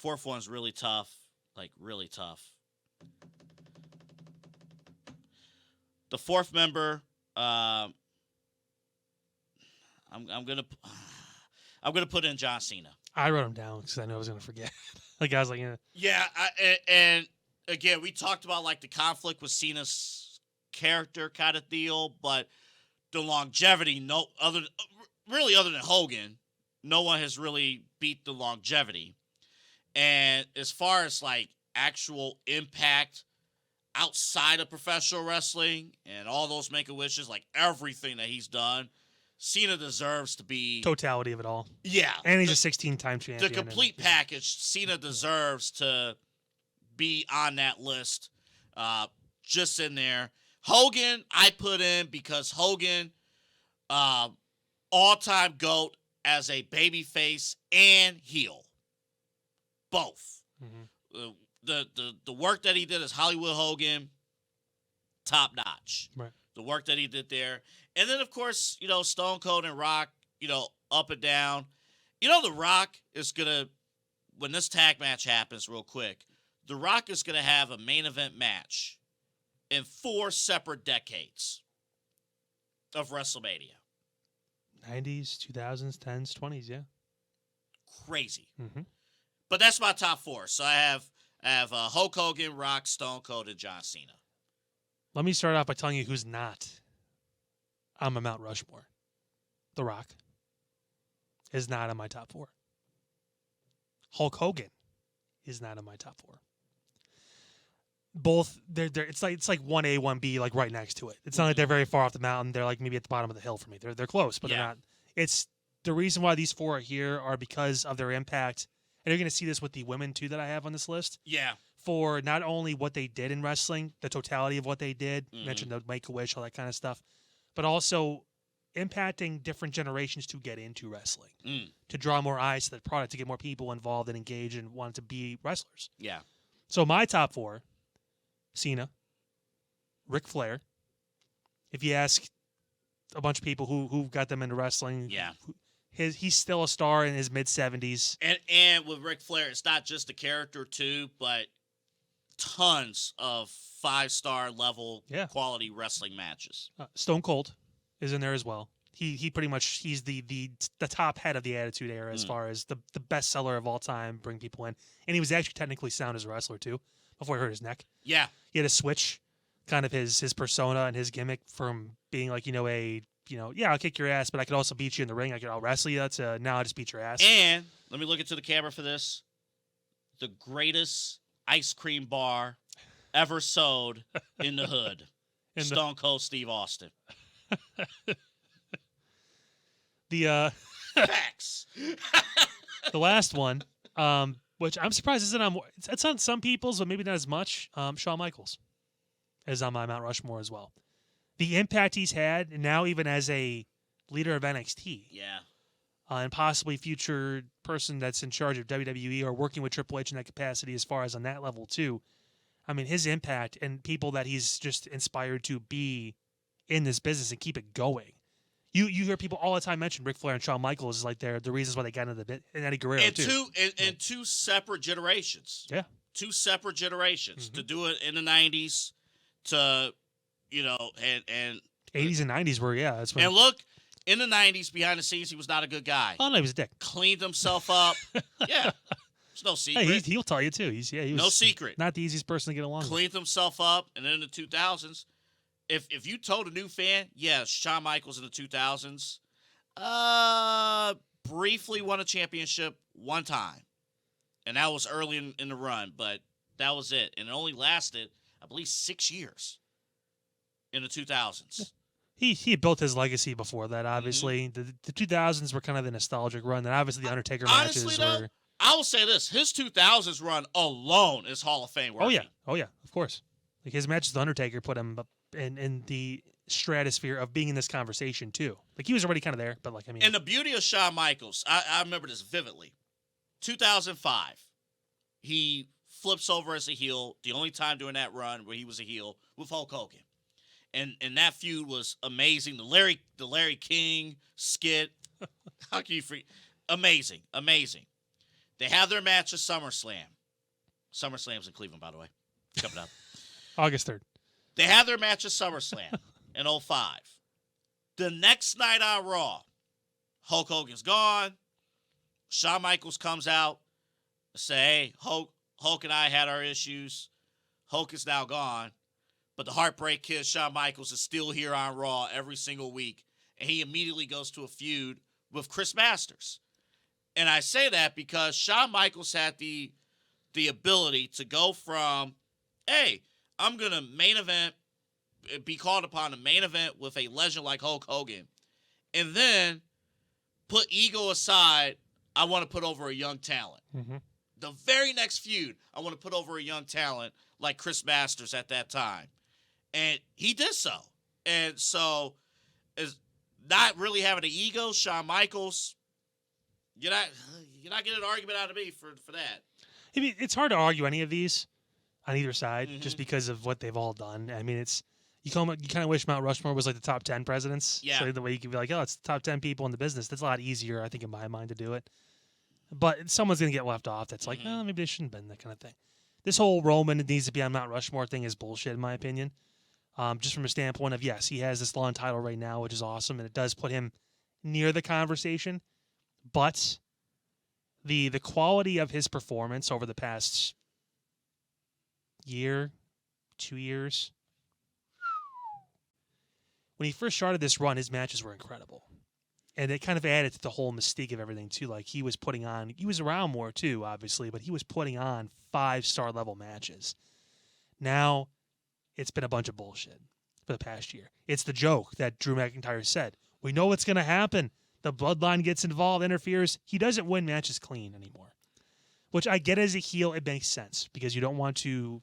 4th one's really tough, like really tough. The 4th member, I'm gonna put in John Cena. I wrote them down because I knew I was going to forget. Like I was like, yeah. Yeah, and again, we talked about like the conflict with Cena's character kind of deal, but the longevity, other than Hogan, no one has really beat the longevity. And as far as like actual impact outside of professional wrestling and all those Make-A-Wishes, like everything that he's done, Cena deserves to be Totality of it all. Yeah, and he's a 16-time champion. The complete package. Cena deserves to be on that list, just in there. Hogan, I put in because Hogan, all-time GOAT as a babyface and heel, both. Mm-hmm. The work that he did as Hollywood Hogan, top notch. Right. The work that he did there. And then, of course, Stone Cold and Rock, up and down. The Rock is going to, when this tag match happens real quick, The Rock is going to have a main event match in 4 separate decades of WrestleMania. 90s, 2000s, 10s, 20s, yeah. Crazy. Mm-hmm. But that's my top 4. So I have Hulk Hogan, Rock, Stone Cold, and John Cena. Let me start off by telling you who's not on my Mount Rushmore. The Rock is not on my top 4. Hulk Hogan is not on my top 4. Both they're it's like 1A, 1B, like right next to it. It's not like they're very far off the mountain. They're like maybe at the bottom of the hill for me. They're close, but they're not. It's the reason why these 4 are here are because of their impact. And you're going to see this with the women too that I have on this list. Yeah. For not only what they did in wrestling, the totality of what they did, mentioned the Make-A-Wish, all that kind of stuff, but also impacting different generations to get into wrestling, to draw more eyes to the product, to get more people involved and engaged and want to be wrestlers. Yeah. So my top 4, Cena, Ric Flair. If you ask a bunch of people who got them into wrestling, he's still a star in his mid-70s. And with Ric Flair, it's not just the character too, but tons of 5-star level quality wrestling matches. Stone Cold is in there as well. He pretty much he's the top head of the Attitude Era as far as the best seller of all time, bring people in. And he was actually technically sound as a wrestler too before he hurt his neck. Yeah. He had to switch kind of his persona and his gimmick from being like, I'll kick your ass, but I could also beat you in the ring. I'll wrestle you to now I just beat your ass. And let me look into the camera for this. The greatest ice cream bar ever sold in the hood. Stone Cold Steve Austin. The facts. The last one, which I'm surprised isn't on. It's on some people's, but maybe not as much. Shawn Michaels is on my Mount Rushmore as well. The impact he's had, and now even as a leader of NXT, and possibly future person that's in charge of WWE or working with Triple H in that capacity, as far as on that level too. I mean, his impact and people that he's just inspired to be in this business and keep it going. You hear people all the time mention Ric Flair and Shawn Michaels is like they're the reasons why they got into the bit, and Eddie Guerrero too. And 2 separate generations. Yeah. 2 separate generations to do it in the 90s to, and 80s and 90s were, that's when. And look, in the 90s, behind the scenes, he was not a good guy. Oh, no, he was a dick. Cleaned himself up. Yeah. There's no secret. Hey, he'll tell you too. He was no secret. Not the easiest person to get along with. Cleaned himself up, and then in the 2000s, if you told a new fan, Shawn Michaels in the 2000s, briefly won a championship one time. And that was early in the run, but that was it. And it only lasted, I believe, 6 years in the 2000s. He had built his legacy before that, obviously. The 2000s were kind of the nostalgic run. Then obviously the Undertaker matches were... I will say this. His 2000s run alone is Hall of Fame worthy. Oh, yeah, of course. Like his matches with the Undertaker put him up in the stratosphere of being in this conversation, too. Like, he was already kind of there, but And the beauty of Shawn Michaels, I remember this vividly. 2005, he flips over as a heel, the only time during that run where he was a heel, with Hulk Hogan. And that feud was amazing. The Larry King skit. How can you forget? Amazing. They have their match at SummerSlam. SummerSlam's in Cleveland, by the way. Coming up. August 3rd. They have their match at SummerSlam in 05. The next night on Raw, Hulk Hogan's gone. Shawn Michaels comes out, say, hey, Hulk and I had our issues. Hulk is now gone. But the Heartbreak Kid, Shawn Michaels, is still here on Raw every single week. And he immediately goes to a feud with Chris Masters. And I say that because Shawn Michaels had the ability to go from, hey, I'm going to main event, be called upon to main event with a legend like Hulk Hogan. And then put ego aside, I want to put over a young talent. Mm-hmm. The very next feud, I want to put over a young talent like Chris Masters at that time. And he did so. And so, is not really having an ego, Shawn Michaels, you're not getting an argument out of me for that. I mean, it's hard to argue any of these on either side just because of what they've all done. I mean, you kind of wish Mount Rushmore was like the top 10 presidents. Yeah. So the way you can be like, oh, it's the top 10 people in the business. That's a lot easier, I think, in my mind to do it. But someone's going to get left off that's like, oh, maybe they shouldn't have been, that kind of thing. This whole Roman needs to be on Mount Rushmore thing is bullshit, in my opinion. Just from a standpoint of, yes, he has this long title right now, which is awesome, and it does put him near the conversation. But the quality of his performance over the past year, 2 years, when he first started this run, his matches were incredible. And it kind of added to the whole mystique of everything, too. Like, he was around more, too, obviously, but he was putting on 5-star level matches. Now, it's been a bunch of bullshit for the past year. It's the joke that Drew McIntyre said. We know what's going to happen. The bloodline gets involved, interferes. He doesn't win matches clean anymore. Which I get as a heel, it makes sense. Because you want to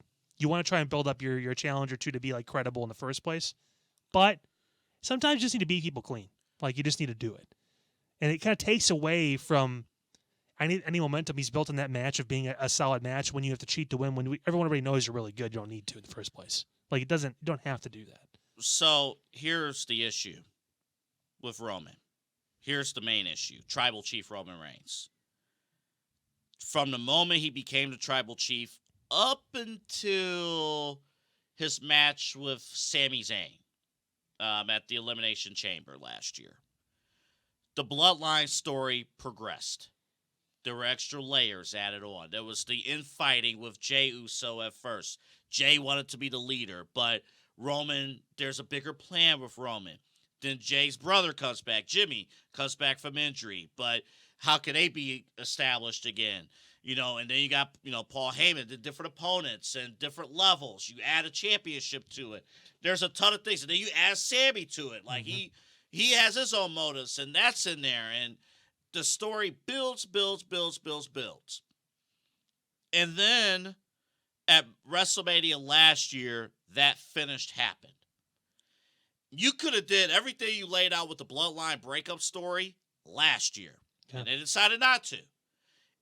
try and build up your challenger, too, to be, like, credible in the first place. But sometimes you just need to beat people clean. Like, you just need to do it. And it kind of takes away from any momentum he's built in that match of being a solid match when you have to cheat to win. When everyone already knows you're really good, you don't need to in the first place. Like, you don't have to do that. So, here's the issue with Roman. Here's the main issue. Tribal Chief Roman Reigns. From the moment he became the Tribal Chief up until his match with Sami Zayn at the Elimination Chamber last year, the Bloodline story progressed. There were extra layers added on. There was the infighting with Jey Uso at first. Jey wanted to be the leader, but Roman, there's a bigger plan with Roman. Then Jay's brother comes back. Jimmy comes back from injury. But how can they be established again? And then you got, Paul Heyman, the different opponents and different levels. You add a championship to it. There's a ton of things. And then you add Sammy to it. Like, he has his own motives, and that's in there. And the story builds. And then at WrestleMania last year, that finish happened. You could have did everything you laid out with the Bloodline breakup story last year. Yeah. And they decided not to.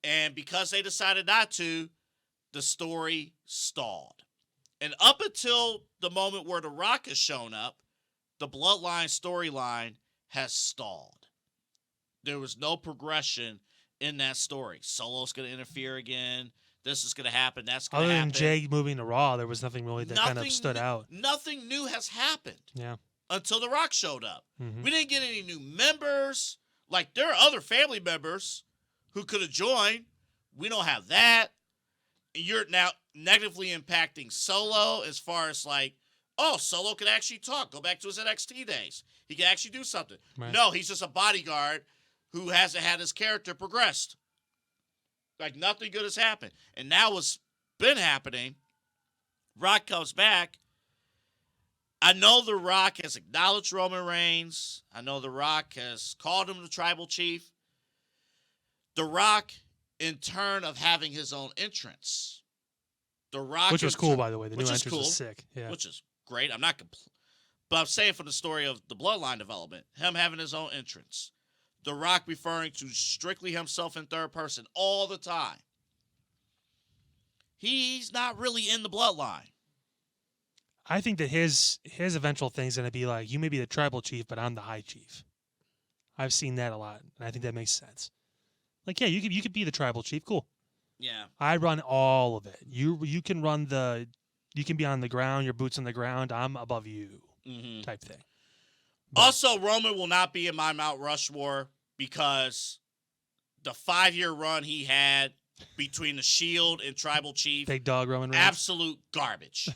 And because they decided not to, the story stalled. And up until the moment where The Rock has shown up, the Bloodline storyline has stalled. There was no progression in that story. Solo's going to interfere again. This is going to happen. That's going to happen. Other than Jay moving to Raw, there was nothing really that kind of stood out. Nothing new has happened. Yeah. Until The Rock showed up. Mm-hmm. We didn't get any new members. Like, there are other family members who could have joined. We don't have that. You're now negatively impacting Solo as far as like, oh, Solo can actually talk. Go back to his NXT days. He can actually do something. Right. No, he's just a bodyguard who hasn't had his character progressed. Like, nothing good has happened. And now what's been happening, Rock comes back. I know The Rock has acknowledged Roman Reigns. I know The Rock has called him the Tribal Chief. The Rock, in turn of having his own entrance. The Rock, which was cool, by the way. The new entrance cool, was sick. Yeah. Which is great. I'm not but I'm saying for the story of the Bloodline development, him having his own entrance. The Rock referring to strictly himself in third person all the time. He's not really in the Bloodline. I think that his eventual thing is going to be like, you may be the Tribal Chief, but I'm the High Chief. I've seen that a lot, and I think that makes sense. Like, yeah, you could be the Tribal Chief. Cool. Yeah. I run all of it. You can run you can be on the ground, your boots on the ground. I'm above you, type thing. But also, Roman will not be in my Mount Rushmore because the 5-year run he had between the Shield and Tribal Chief, Big Dog Roman Reigns. absolute garbage.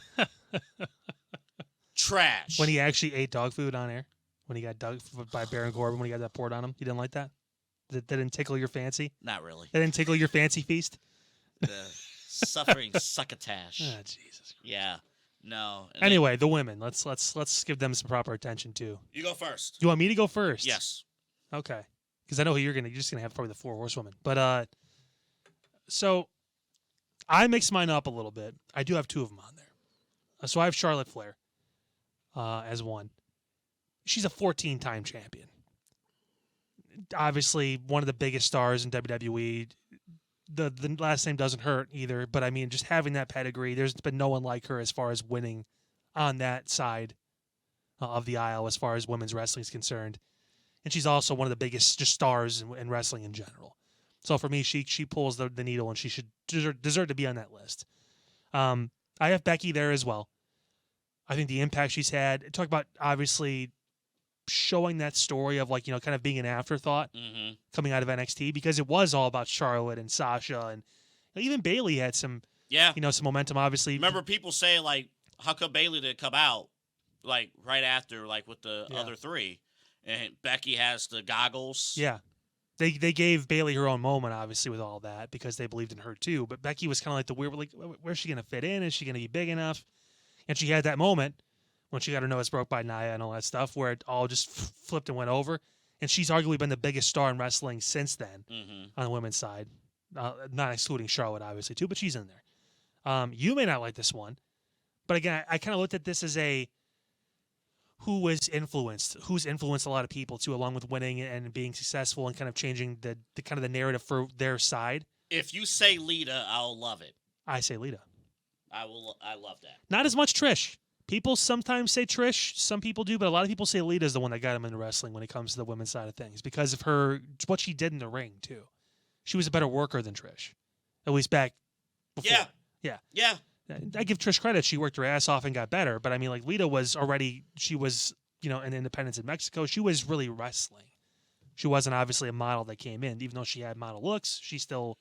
Trash. When he actually ate dog food on air, when he got dug by Baron Corbin, when he got that poured on him, you didn't like that? That didn't tickle your fancy? Not really. That didn't tickle your fancy feast? The suffering succotash. Oh, Jesus. Yeah. No. And Anyway, the women. Let's give them some proper attention too. you go first. Do you want me to go first? Yes. Okay. Because I know who you're just gonna have probably the 4 horsewomen. But so I mixed mine up a little bit. I do have 2 of them on there. So I have Charlotte Flair as one. She's a 14-time champion. Obviously, one of the biggest stars in WWE. The last name doesn't hurt either, but I mean, just having that pedigree, there's been no one like her as far as winning on that side of the aisle as far as women's wrestling is concerned. And she's also one of the biggest just stars in wrestling in general. So for me, she pulls the needle, and she should deserve to be on that list. I have Becky there as well. I think the impact she's had. Talk about obviously showing that story of kind of being an afterthought coming out of NXT, because it was all about Charlotte and Sasha, and even Bayley had some some momentum. Obviously, remember people say how come Bayley didn't come out right after with the other 3, and Becky has the goggles. Yeah. They gave Bayley her own moment, obviously, with all that, because they believed in her too. But Becky was kind of like the weird, where's she going to fit in? Is she going to be big enough? And she had that moment when she got her nose broke by Nia and all that stuff, where it all just flipped and went over. And she's arguably been the biggest star in wrestling since then on the women's side, not excluding Charlotte, obviously, too, but she's in there. You may not like this one, but again, I kind of looked at this as who's influenced a lot of people too, along with winning and being successful and kind of changing the kind of the narrative for their side. If you say Lita, I'll love it. I say Lita. I love that. Not as much Trish. People sometimes say Trish, some people do, but a lot of people say Lita is the one that got him into wrestling when it comes to the women's side of things, because of what she did in the ring too. She was a better worker than Trish, at least back before. Yeah. I give Trish credit. She worked her ass off and got better. But I mean, Lita was already, she was, in Independence in Mexico. She was really wrestling. She wasn't obviously a model that came in. Even though she had model looks, she still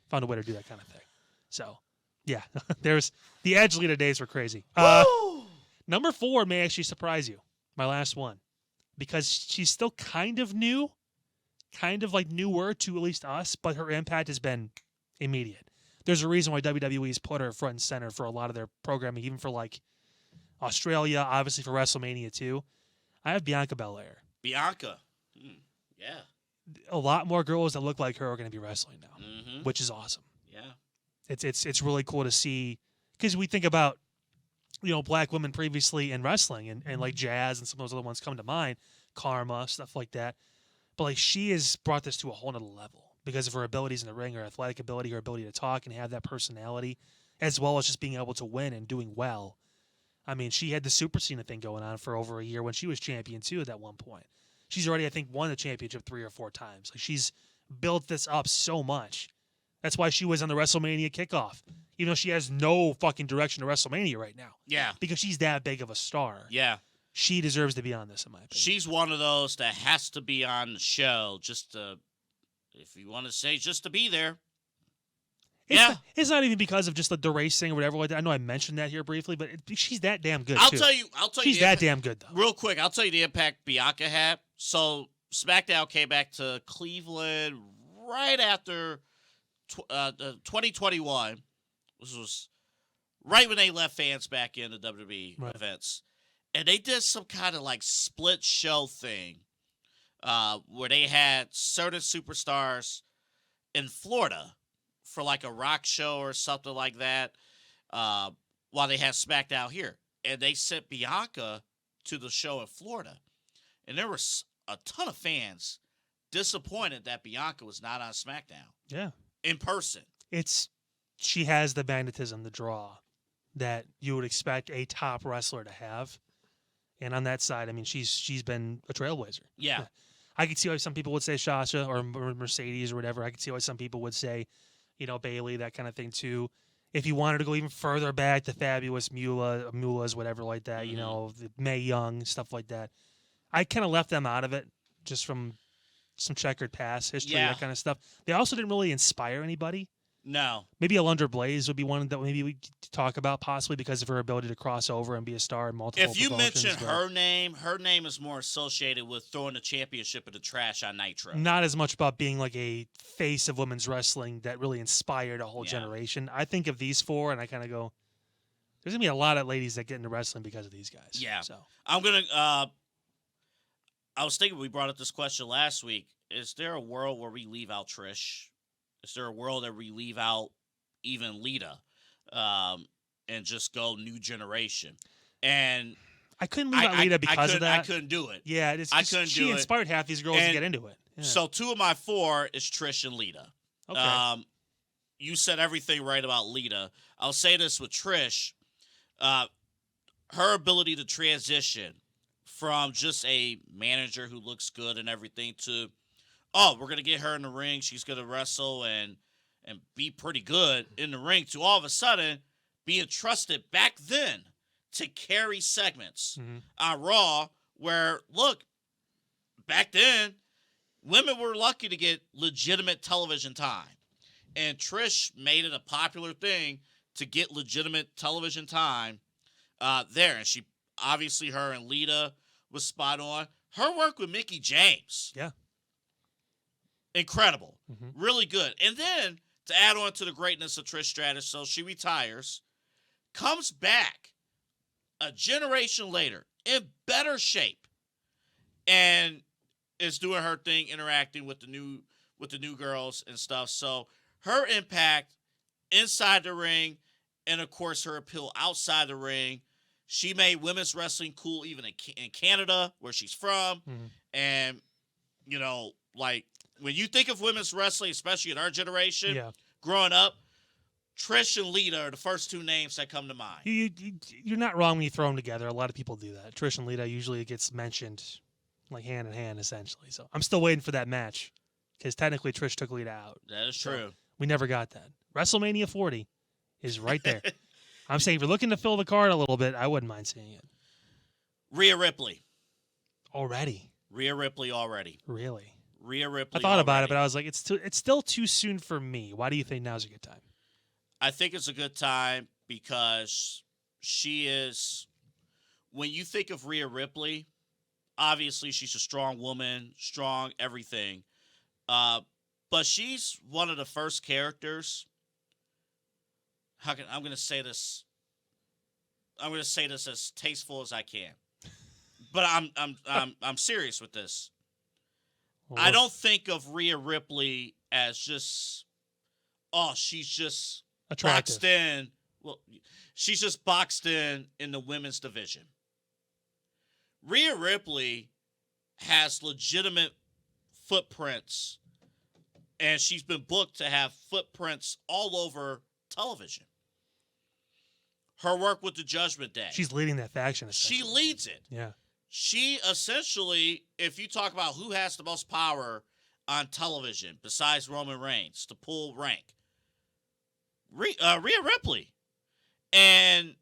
found a way to do that kind of thing. So, yeah, there's the Edge Lita days were crazy. Number 4 may actually surprise you. My last one. Because she's still kind of new, kind of newer to at least us, but her impact has been immediate. There's a reason why WWE's put her front and center for a lot of their programming, even for Australia, obviously for WrestleMania too. I have Bianca Belair. Bianca. Yeah. A lot more girls that look like her are going to be wrestling now, which is awesome. Yeah. It's really cool to see, because we think about black women previously in wrestling and like Jazz and some of those other ones come to mind, Karma, stuff like that. But she has brought this to a whole nother level because of her abilities in the ring, her athletic ability, her ability to talk and have that personality, as well as just being able to win and doing well. I mean, she had the Super Cena thing going on for over a year when she was champion too at that one point. She's already, I think, won the championship 3 or 4 times. She's built this up so much. That's why she was on the WrestleMania kickoff, even though she has no fucking direction to WrestleMania right now. Yeah. Because she's that big of a star. Yeah. She deserves to be on this, in my opinion. She's one of those that has to be on the show just to, if you want to say, just to be there. It's not even because of just the racing or whatever like that. I know I mentioned that here briefly, but she's that damn good, I'll too. tell you. She's that damn good, though. Real quick, I'll tell you the impact Bianca had. So SmackDown came back to Cleveland right after 2021. This was right when they let fans back into WWE events. And they did some kind of split show thing where they had certain superstars in Florida for a rock show or something like that while they had SmackDown here. And they sent Bianca to the show in Florida. And there was a ton of fans disappointed that Bianca was not on SmackDown. Yeah. In person. She has the magnetism, the draw that you would expect a top wrestler to have. And on that side, I mean, she's been a trailblazer. Yeah. I could see why some people would say Sasha or Mercedes or whatever. I could see why some people would say, Bayley, that kind of thing too. If you wanted to go even further back, the fabulous Mulas, whatever like that, the Mae Young, stuff like that. I kind of left them out of it just from some checkered past history, Yeah. that kind of stuff. They also didn't really inspire anybody. No. Maybe Alundra Blaze would be one that maybe we could talk about possibly because of her ability to cross over and be a star in multiple If you promotions, mention but her name is more associated with throwing the championship in the trash on Nitro. not as much about being like a face of women's wrestling that really inspired a whole Yeah. generation. I think of these four, and I kind of go, there's going to be a lot of ladies that get into wrestling because of these guys. Yeah. So I'm going to, I was thinking we brought up this question last week. Is there a world where we leave out Trish? Is there a world that we leave out even Lita and just go new generation? And I couldn't leave out Lita because of that. I couldn't do it. Yeah, it's I couldn't she do it. inspired half these girls to And get into it. Yeah. So 2 of my 4 is Trish and Lita. Okay. You said everything right about Lita. I'll say this with Trish. Her ability to transition from just a manager who looks good and everything to, we're going to get her in the ring. She's going to wrestle and be pretty good in the ring, to all of a sudden being trusted back then to carry segments on Raw, where, look, back then, women were lucky to get legitimate television time. And Trish made it a popular thing to get legitimate television time there. And she, obviously, her and Lita was spot on. Her work with Mickie James. Yeah. Incredible. Really good. And then, to add on to the greatness of Trish Stratus, so she retires, comes back a generation later in better shape, and is doing her thing, interacting with the new girls and stuff. So her impact inside the ring, and of course her appeal outside the ring, she made women's wrestling cool even in Canada, where she's from. And like, when you think of women's wrestling, especially in our generation, growing up, Trish and Lita are the first 2 names that come to mind. You're not wrong when you throw them together. A lot of people do that. Trish and Lita usually gets mentioned like hand in hand, essentially. So I'm still waiting for that match because technically Trish took Lita out. That is true. We never got that. WrestleMania 40 is right there. I'm saying if you're looking to fill the card a little bit, I wouldn't mind seeing it. Rhea Ripley. Already? Rhea Ripley already. Really? Rhea Ripley. I thought about it, but I was like, it's still too soon for me. Why do you think now's a good time? I think it's a good time because she is, when you think of Rhea Ripley, obviously she's a strong woman, strong everything. But she's one of the first characters. I'm going to say this as tasteful as I can. But I'm serious with this. Well, I don't think of Rhea Ripley as just, she's just attractive. boxed in. Well, she's just boxed in the women's division. Rhea Ripley has legitimate footprints, and she's been booked to have footprints all over television. Her work with the Judgment Day. She's leading that faction. She leads it. Yeah. She essentially, if you talk about who has the most power on television besides Roman Reigns to pull rank, Rhea Ripley. And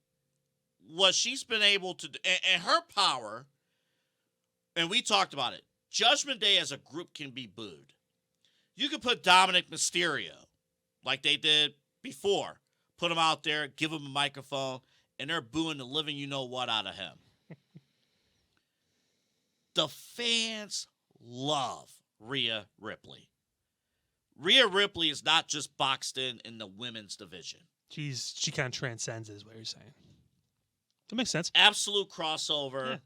what she's been able to do, and her power, and we talked about it, Judgment Day as a group can be booed. You could put Dominic Mysterio, like they did before, put him out there, give him a microphone, and they're booing the living you-know-what out of him. The fans love Rhea Ripley. Rhea Ripley is not just boxed in the women's division. She kind of transcends it, is what you're saying. That makes sense. Absolute crossover,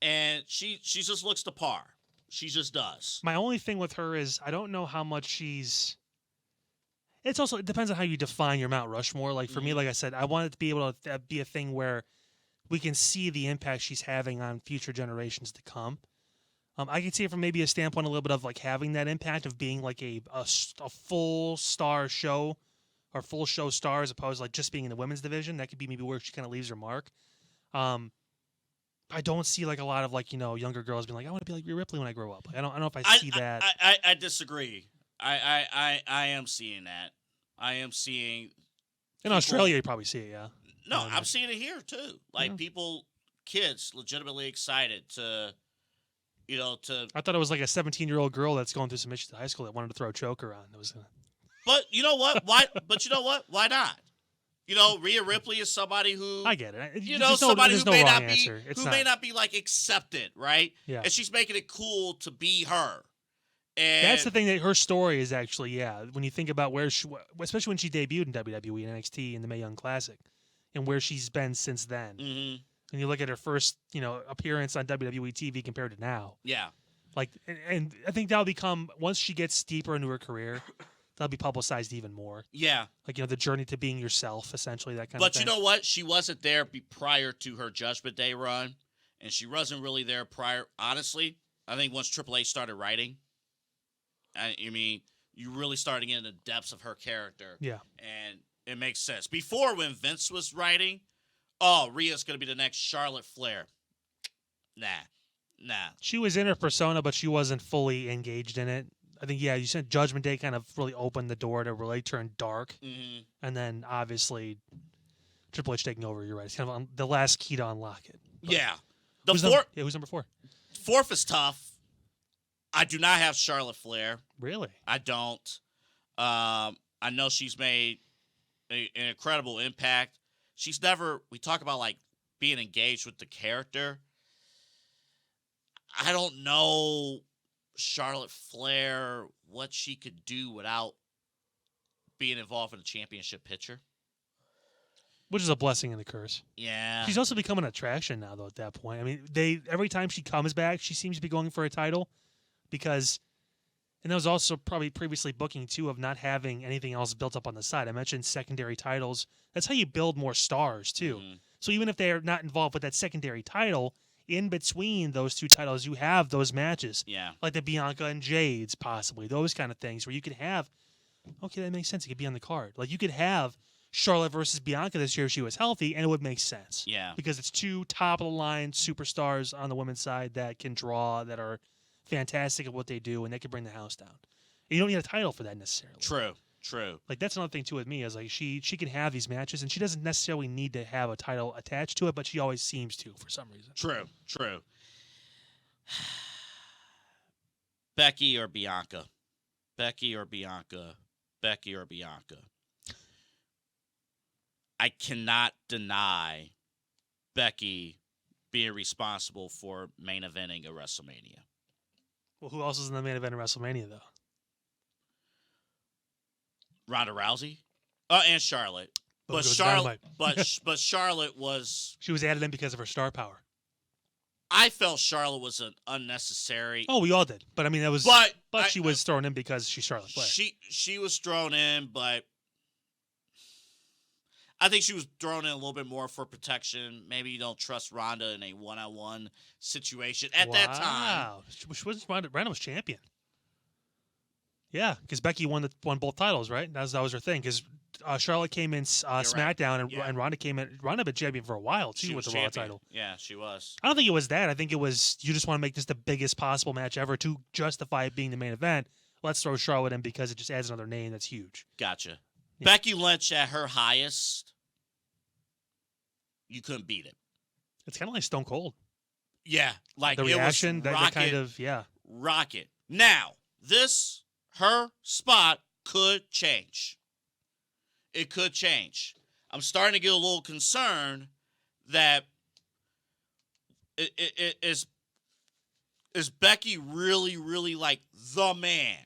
and she just looks the par. She just does. My only thing with her is I don't know how much she's. It depends on how you define your Mount Rushmore. Like for me, like I said, I want it to be able to be a thing where we can see the impact she's having on future generations to come. I can see it from maybe a standpoint a little bit of like having that impact of being like a full star show or full show star as opposed to like just being in the women's division. That could be maybe where she kind of leaves her mark. I don't see like a lot of like, younger girls being like, I want to be like Rhea Ripley when I grow up. Like, I don't know if I see that. I disagree. I am seeing that. I am seeing in Australia you probably see it, yeah. No, I'm seeing it here too. Like kids legitimately excited to I thought it was like a 17-year-old girl that's going through some issues at high school that wanted to throw a choker on. It was. But you know what? Why? But you know what? Why not? Rhea Ripley is somebody who I get it. Somebody there's who no may wrong not answer. be may not be like accepted, right? Yeah. And she's making it cool to be her. And That's the thing that her story is actually, when you think about where she, especially when she debuted in WWE and NXT in the Mae Young Classic, and where she's been since then. Mm-hmm. And you look at her first, appearance on WWE TV compared to now. Yeah. Like, and I think that'll become, once she gets deeper into her career, that'll be publicized even more. Yeah. Like, the journey to being yourself, essentially, that kind of thing. But you know what? She wasn't there prior to her Judgment Day run, and she wasn't really there prior. Honestly, I think once Triple H started writing, you really started getting the depths of her character. Yeah. And it makes sense. Before, when Vince was writing, Rhea's going to be the next Charlotte Flair. Nah. She was in her persona, but she wasn't fully engaged in it. I think, you said Judgment Day kind of really opened the door to really turn dark. Mm-hmm. And then, obviously, Triple H taking over, you're right. It's kind of the last key to unlock it. But Yeah. who's number 4? Fourth is tough. I do not have Charlotte Flair. Really? I don't. I know she's made an incredible impact. She's never, we talk about like being engaged with the character. I don't know Charlotte Flair, what she could do without being involved in a championship picture. Which is a blessing and a curse. Yeah. She's also become an attraction now, though, at that point. I mean, every time she comes back, she seems to be going for a title because, and that was also probably previously booking, too, of not having anything else built up on the side. I mentioned secondary titles. That's how you build more stars, too. Mm-hmm. So even if they're not involved with that secondary title, in between those two titles, you have those matches. Yeah. Like the Bianca and Jades, possibly. Those kind of things where you could have, okay, that makes sense. It could be on the card. Like you could have Charlotte versus Bianca this year if she was healthy, and it would make sense. Yeah. Because it's two top-of-the-line superstars on the women's side that can draw, that are fantastic at what they do, and they can bring the house down. And you don't need a title for that necessarily. True. Like, that's another thing, too, with me, is like she can have these matches, and she doesn't necessarily need to have a title attached to it, but she always seems to for some reason. True. Becky or Bianca? I cannot deny Becky being responsible for main eventing a WrestleMania. Well, who else is in the main event of WrestleMania, though? Ronda Rousey, and Charlotte. But Charlotte was. She was added in because of her star power. I felt Charlotte was an unnecessary. Oh, we all did, but I mean that was. But she was thrown in because she's Charlotte Flair. She was thrown in, but I think she was thrown in a little bit more for protection. Maybe you don't trust Ronda in a one-on-one situation at that time. Wow, Ronda was champion. Yeah, because Becky won both titles, right? That was her thing. Because Charlotte came in SmackDown, right. and Ronda came in. Ronda been champion for a while too with the Raw title. Yeah, she was. I don't think it was that. I think it was you just want to make this the biggest possible match ever to justify it being the main event. Let's throw Charlotte in because it just adds another name that's huge. Gotcha. Yeah. Becky Lynch at her highest, you couldn't beat it. It's kind of like Stone Cold. Yeah, like the reaction, it was that kind of rocket. Now her spot could change. It could change. I'm starting to get a little concerned that is Becky really like the man,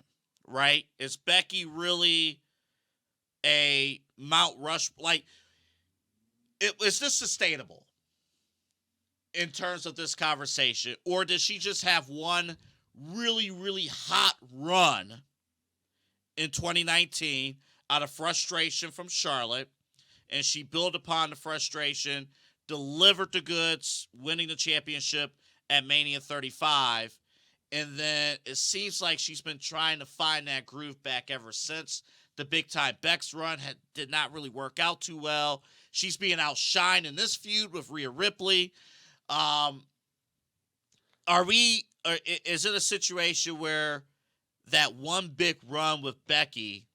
right? Is Becky really a Mount Rushmore? Like, is this sustainable in terms of this conversation? Or does she just have one really hot run in 2019 out of frustration from Charlotte, and she built upon the frustration, delivered the goods, winning the championship at Mania 35, and then it seems like she's been trying to find that groove back ever since. The Big Time Bex run did not really work out too well. She's being outshined in this feud with Rhea Ripley. Is it a situation where that one big run with Becky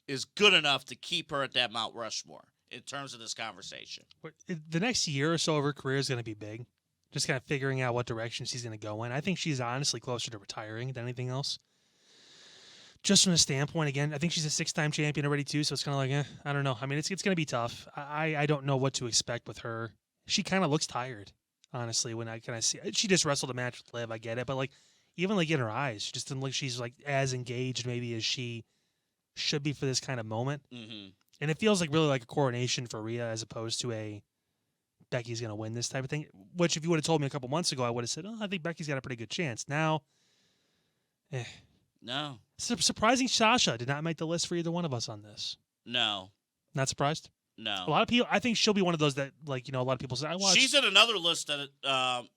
is good enough to keep her at that Mount Rushmore in terms of this conversation? The next year or so of her career is going to be big. just kind of figuring out what direction she's going to go in. I think she's honestly closer to retiring than anything else. Just from the standpoint, again, I think she's a 6-time champion already too, so it's kind of like, I don't know. I mean, it's going to be tough. I don't know what to expect with her. She kind of looks tired, honestly, when I kind of see. She just wrestled a match with Liv, I get it, but like even like in her eyes, she just doesn't look. She's like as engaged maybe as she should be for this kind of moment. Mm-hmm. And it feels like really like a coronation for Rhea as opposed to a Becky's going to win this type of thing. Which, if you would have told me a couple months ago, I would have said, I think Becky's got a pretty good chance. Now, No. Surprising Sasha did not make the list for either one of us on this. No. Not surprised? No. A lot of people, I think she'll be one of those that, like, a lot of people say, I watched. She's in another list that I'm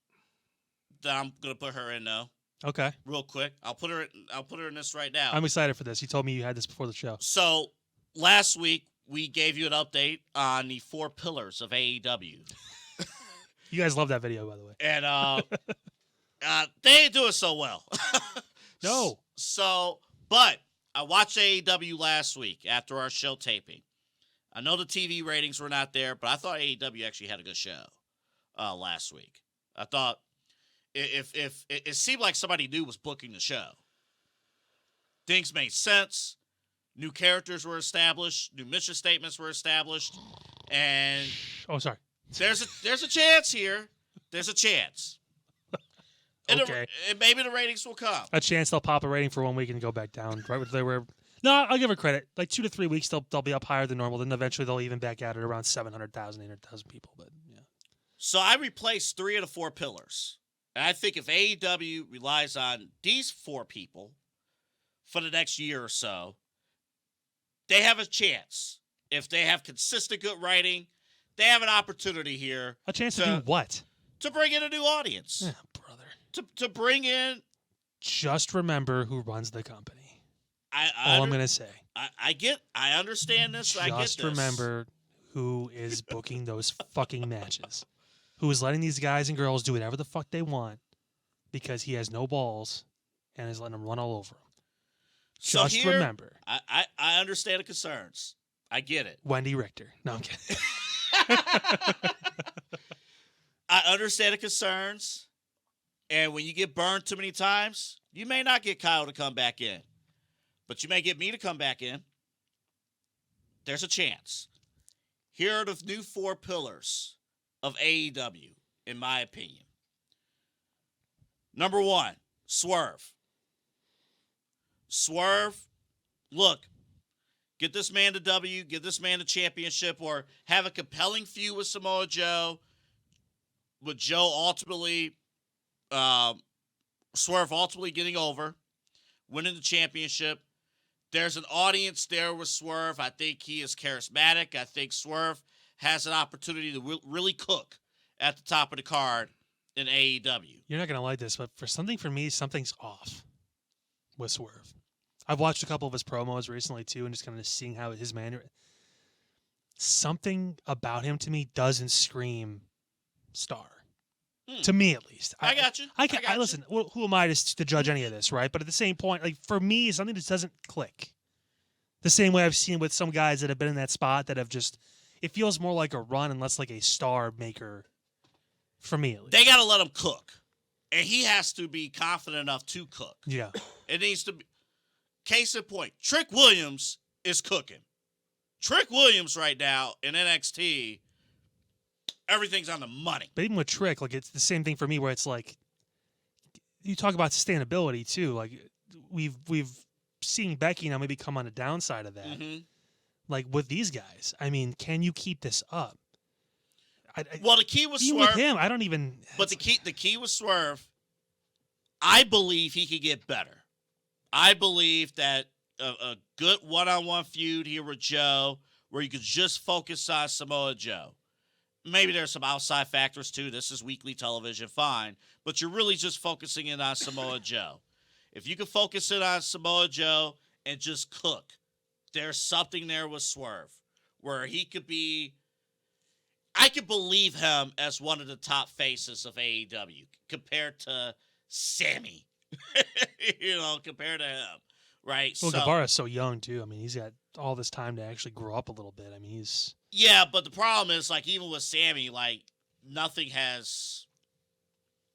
going to put her in, though. Okay. Real quick. I'll put her in this right now. I'm excited for this. You told me you had this before the show. So, last week, we gave you an update on the 4 pillars of AEW. You guys love that video, by the way. And they ain't doing so well. No. So, but I watched AEW last week after our show taping. I know the TV ratings were not there, but I thought AEW actually had a good show last week. I thought if it seemed like somebody new was booking the show. Things made sense. New characters were established. New mission statements were established. And sorry. There's a chance here. There's a chance. And, okay. And maybe the ratings will come. A chance they'll pop a rating for 1 week and go back down. Right where they were. No, I'll give her credit. Like 2 to 3 weeks, they'll be up higher than normal. Then eventually they'll even back out at around 700,000, 800,000 people. But yeah. So I replaced 3 of the 4 pillars. And I think if AEW relies on these 4 people for the next year or so, they have a chance. If they have consistent good writing, they have an opportunity here. A chance to do what? To bring in a new audience. Yeah, brother. To bring in. Just remember who runs the company. All I'm going to say. I understand this. I get this. Just remember who is booking those fucking matches. Who is letting these guys and girls do whatever the fuck they want because he has no balls and is letting them run all over them. So just remember. I understand the concerns. I get it. Wendy Richter. No, I'm kidding. I understand the concerns. And when you get burned too many times, you may not get Kyle to come back in. But you may get me to come back in. There's a chance. Here are the new 4 pillars of AEW, in my opinion. Number 1, Swerve. Swerve, look, get this man the W, give this man the championship, or have a compelling feud with Samoa Joe, with Joe ultimately, Swerve ultimately getting over, winning the championship. There's an audience there with Swerve. I think he is charismatic. I think Swerve has an opportunity to really cook at the top of the card in AEW. You're not going to like this, but for me, something's off with Swerve. I've watched a couple of his promos recently, too, and just kind of seeing how his manner... Something about him, to me, doesn't scream star. To me, at least. I got you. Listen, who am I to judge any of this, right? But at the same point, like for me, something just doesn't click. The same way I've seen with some guys that have been in that spot that have just, it feels more like a run and less like a star maker for me, at least. They got to let him cook. And he has to be confident enough to cook. Yeah. It needs to be. Case in point, Trick Williams is cooking. Trick Williams right now in NXT, everything's on the money. But even with Trick, like it's the same thing for me where it's like you talk about sustainability too. Like we've seen Becky now maybe come on the downside of that. Mm-hmm. Like with these guys, I mean, can you keep this up? Well, the key was Swerve. With him, I don't even. But the key was Swerve. I believe he could get better. I believe that a good one-on-one feud here with Joe, where you could just focus on Samoa Joe. Maybe there's some outside factors, too. This is weekly television, fine. But you're really just focusing in on Samoa Joe. If you can focus in on Samoa Joe and just cook, there's something there with Swerve where he could be... I could believe him as one of the top faces of AEW compared to Sammy. Compared to him. Right? Well, Guevara's so young, too. I mean, he's got all this time to actually grow up a little bit. I mean, he's... Yeah, but the problem is, like, even with Sammy, like, nothing has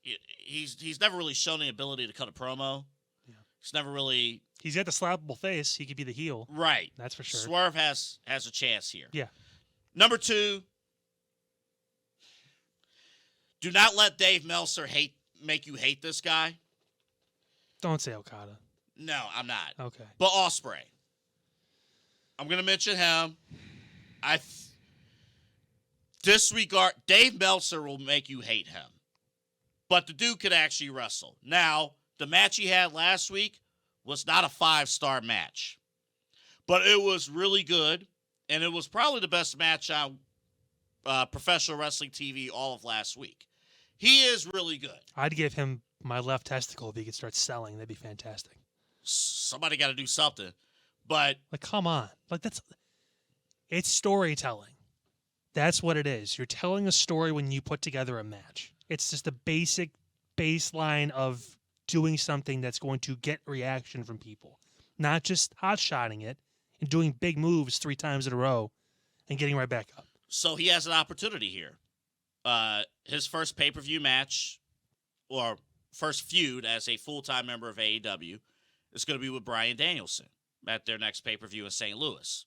he's never really shown the ability to cut a promo. Yeah. He's never really. He's got the slappable face. He could be the heel. Right. That's for sure. Swerve has a chance here. Yeah. Number 2. Do not let Dave Meltzer make you hate this guy. Don't say Okada. No, I'm not. Okay. But Ospreay. I'm going to mention him. Disregard. Dave Meltzer will make you hate him. But the dude could actually wrestle. Now, the match he had last week was not a 5-star match. But it was really good. And it was probably the best match on professional wrestling TV all of last week. He is really good. I'd give him my left testicle if he could start selling. That'd be fantastic. Somebody got to do something. But like, come on. Like, it's storytelling. That's what it is. You're telling a story when you put together a match. It's just a basic baseline of doing something that's going to get reaction from people. Not just hot-shotting it and doing big moves 3 times in a row and getting right back up. So he has an opportunity here. His first pay-per-view match, or first feud as a full-time member of AEW, is going to be with Bryan Danielson at their next pay-per-view in St. Louis.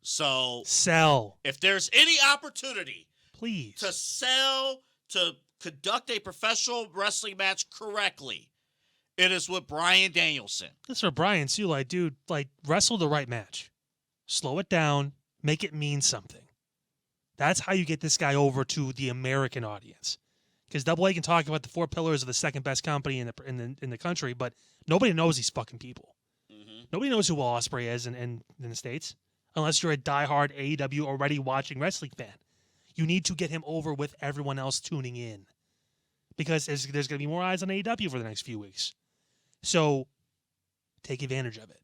So sell. If there's any opportunity, please, to sell, to conduct a professional wrestling match correctly, it is with Bryan Danielson. That's for Bryan too. Like, dude, wrestle the right match. Slow it down. Make it mean something. That's how you get this guy over to the American audience. Because Double A can talk about the 4 pillars of the second best company in the country, but nobody knows these fucking people. Mm-hmm. Nobody knows who Will Ospreay is in the States, unless you're a diehard AEW already watching wrestling fan. You need to get him over with everyone else tuning in, because there's going to be more eyes on AEW for the next few weeks. So take advantage of it.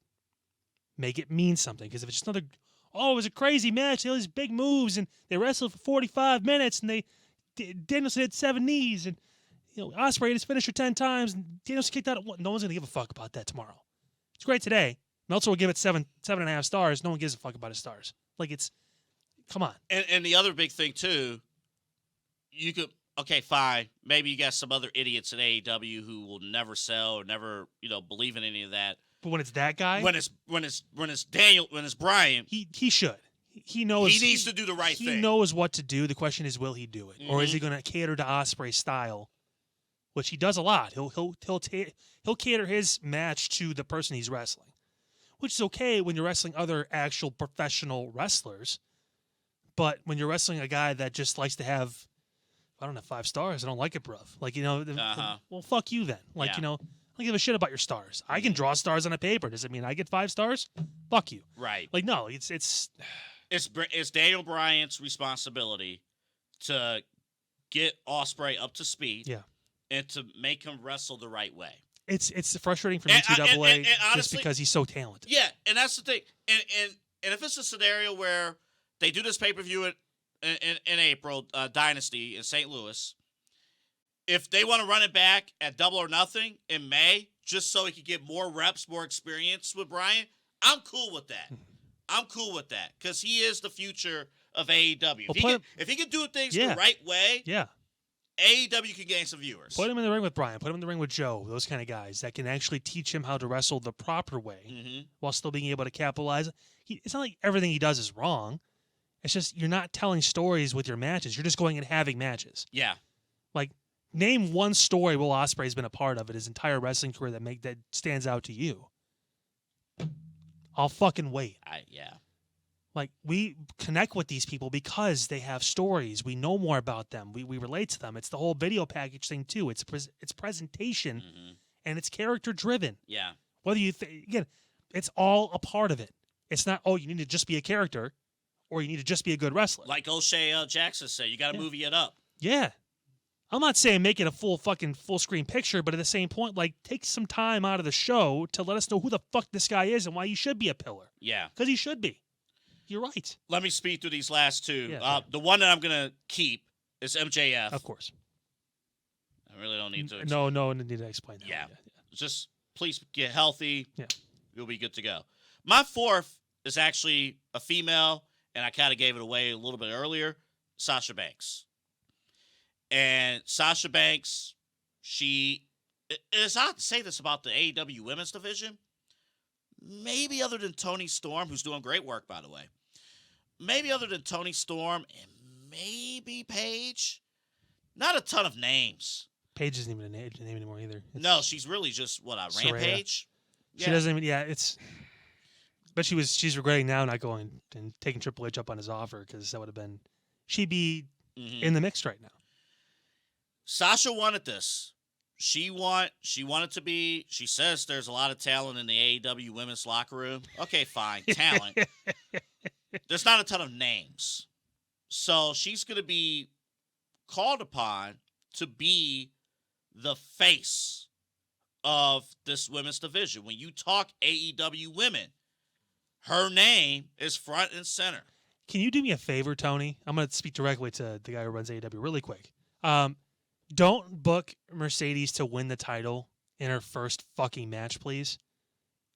Make it mean something. Because if it's just another, it was a crazy match, they had these big moves, and they wrestled for 45 minutes, and Danielson hit 7 knees, and Ospreay hit his finisher 10 times, and Danielson kicked out. No one's going to give a fuck about that tomorrow. It's great today. Meltzer will give it 7.5 stars. No one gives a fuck about his stars. Come on. And the other big thing too, you could, okay, fine, maybe you got some other idiots in AEW who will never sell or never believe in any of that. But when it's that guy, when it's Bryan, he should. He knows he needs to do the right thing. He knows what to do. The question is, will he do it, or is he going to cater to Ospreay's style, which he does a lot. He'll cater his match to the person he's wrestling, which is okay when you're wrestling other actual professional wrestlers. But when you're wrestling a guy that just likes to have, I don't know, 5 stars, I don't like it, bruv. Well, fuck you then. I don't give a shit about your stars. I can draw stars on a paper. Does it mean I get 5 stars? Fuck you. Right. No, it's Daniel Bryan's responsibility to get Ospreay up to speed. Yeah. And to make him wrestle the right way. It's frustrating for me too, Double A, just because he's so talented. Yeah, and that's the thing. And if it's a scenario where they do this pay-per-view in April, Dynasty in St. Louis, if they want to run it back at Double or Nothing in May, just so he can get more reps, more experience with Bryan, I'm cool with that. I'm cool with that because he is the future of AEW. If he can do things the right way, AEW can gain some viewers. Put him in the ring with Bryan. Put him in the ring with Joe. Those kind of guys that can actually teach him how to wrestle the proper way while still being able to capitalize. It's not like everything he does is wrong. It's just you're not telling stories with your matches. You're just going and having matches. Yeah. Name one story Will Ospreay's been a part of in his entire wrestling career that stands out to you. I'll fucking wait. We connect with these people because they have stories. We know more about them. We relate to them. It's the whole video package thing too. It's presentation and it's character driven. Yeah. Whether you again, it's all a part of it. It's not you need to just be a character, or you need to just be a good wrestler. Like O'Shea Jackson said, you got to movie it up. Yeah. I'm not saying make it a full screen picture, but at the same point, take some time out of the show to let us know who the fuck this guy is and why he should be a pillar. Yeah. Because he should be. You're right. Let me speed through these last 2. Yeah, the one that I'm going to keep is MJF. Of course. I really don't need to. No need to explain that. Yeah. Just please get healthy. Yeah. You'll be good to go. My 4th is actually a female, and I kind of gave it away a little bit earlier, Sasha Banks. And Sasha Banks, It's odd to say this about the AEW women's division. Maybe other than Toni Storm, who's doing great work, by the way. Maybe other than Toni Storm and maybe Paige. Not a ton of names. Paige isn't even a name anymore either. No, she's really just, Rampage? She doesn't even, it's... But she's regretting now not going and taking Triple H up on his offer because that would have been... She'd be in the mix right now. Sasha wanted this. She wanted to be... She says there's a lot of talent in the AEW women's locker room. Okay, fine. Talent. There's not a ton of names. So she's going to be called upon to be the face of this women's division. When you talk AEW women, her name is front and center. Can you do me a favor, Tony? I'm going to speak directly to the guy who runs AEW really quick. Don't book Mercedes to win the title in her first fucking match, please.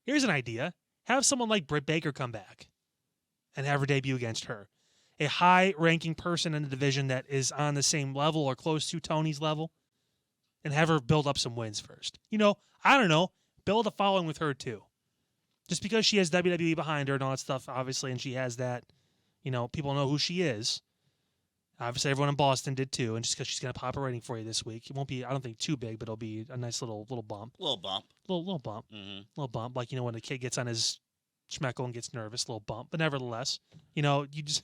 Here's an idea. Have someone like Britt Baker come back and have her debut against her. A high-ranking person in the division that is on the same level or close to Tony's level, and have her build up some wins first. I don't know, build a following with her too. Just because she has WWE behind her and all that stuff, obviously, and she has that, people know who she is. Obviously, everyone in Boston did too, and just because she's going to pop a rating for you this week, it won't be, I don't think, too big, but it'll be a nice little bump. Little bump. Little bump. Mm-hmm. Little bump, like, when a kid gets on his schmeckle and gets nervous, little bump. But nevertheless, you just...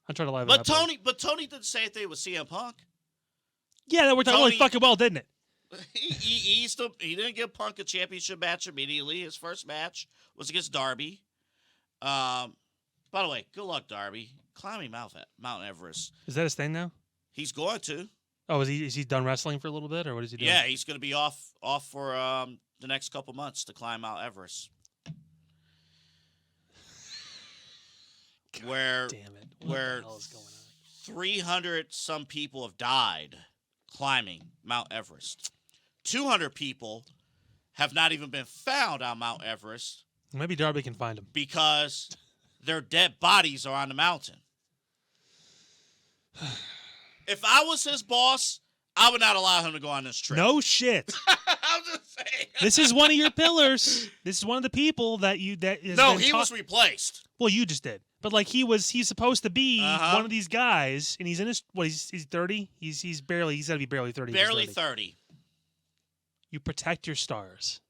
I'm trying to liven up. But Tony didn't say anything with CM Punk. Yeah, that worked out really fucking well, didn't it? He didn't give Punk a championship match immediately. His first match was against Darby. By the way, good luck, Darby. Climbing Mount Everest. Is that his thing now? He's going to. Oh, is he done wrestling for a little bit, or what is he doing? Yeah, he's going to be off for the next couple months to climb Mount Everest. God where damn it. Where the hell is going on? 300 some people have died climbing Mount Everest. 200 people have not even been found on Mount Everest. Maybe Darby can find them. Because their dead bodies are on the mountain. If I was his boss, I would not allow him to go on this trip. No shit. I'm just saying. This is one of your pillars. This is one of the people that is. No, he was replaced. Well, you just did. But he's supposed to be one of these guys, and he's in his he's 30. He's got to be barely 30. Barely 30. You protect your stars.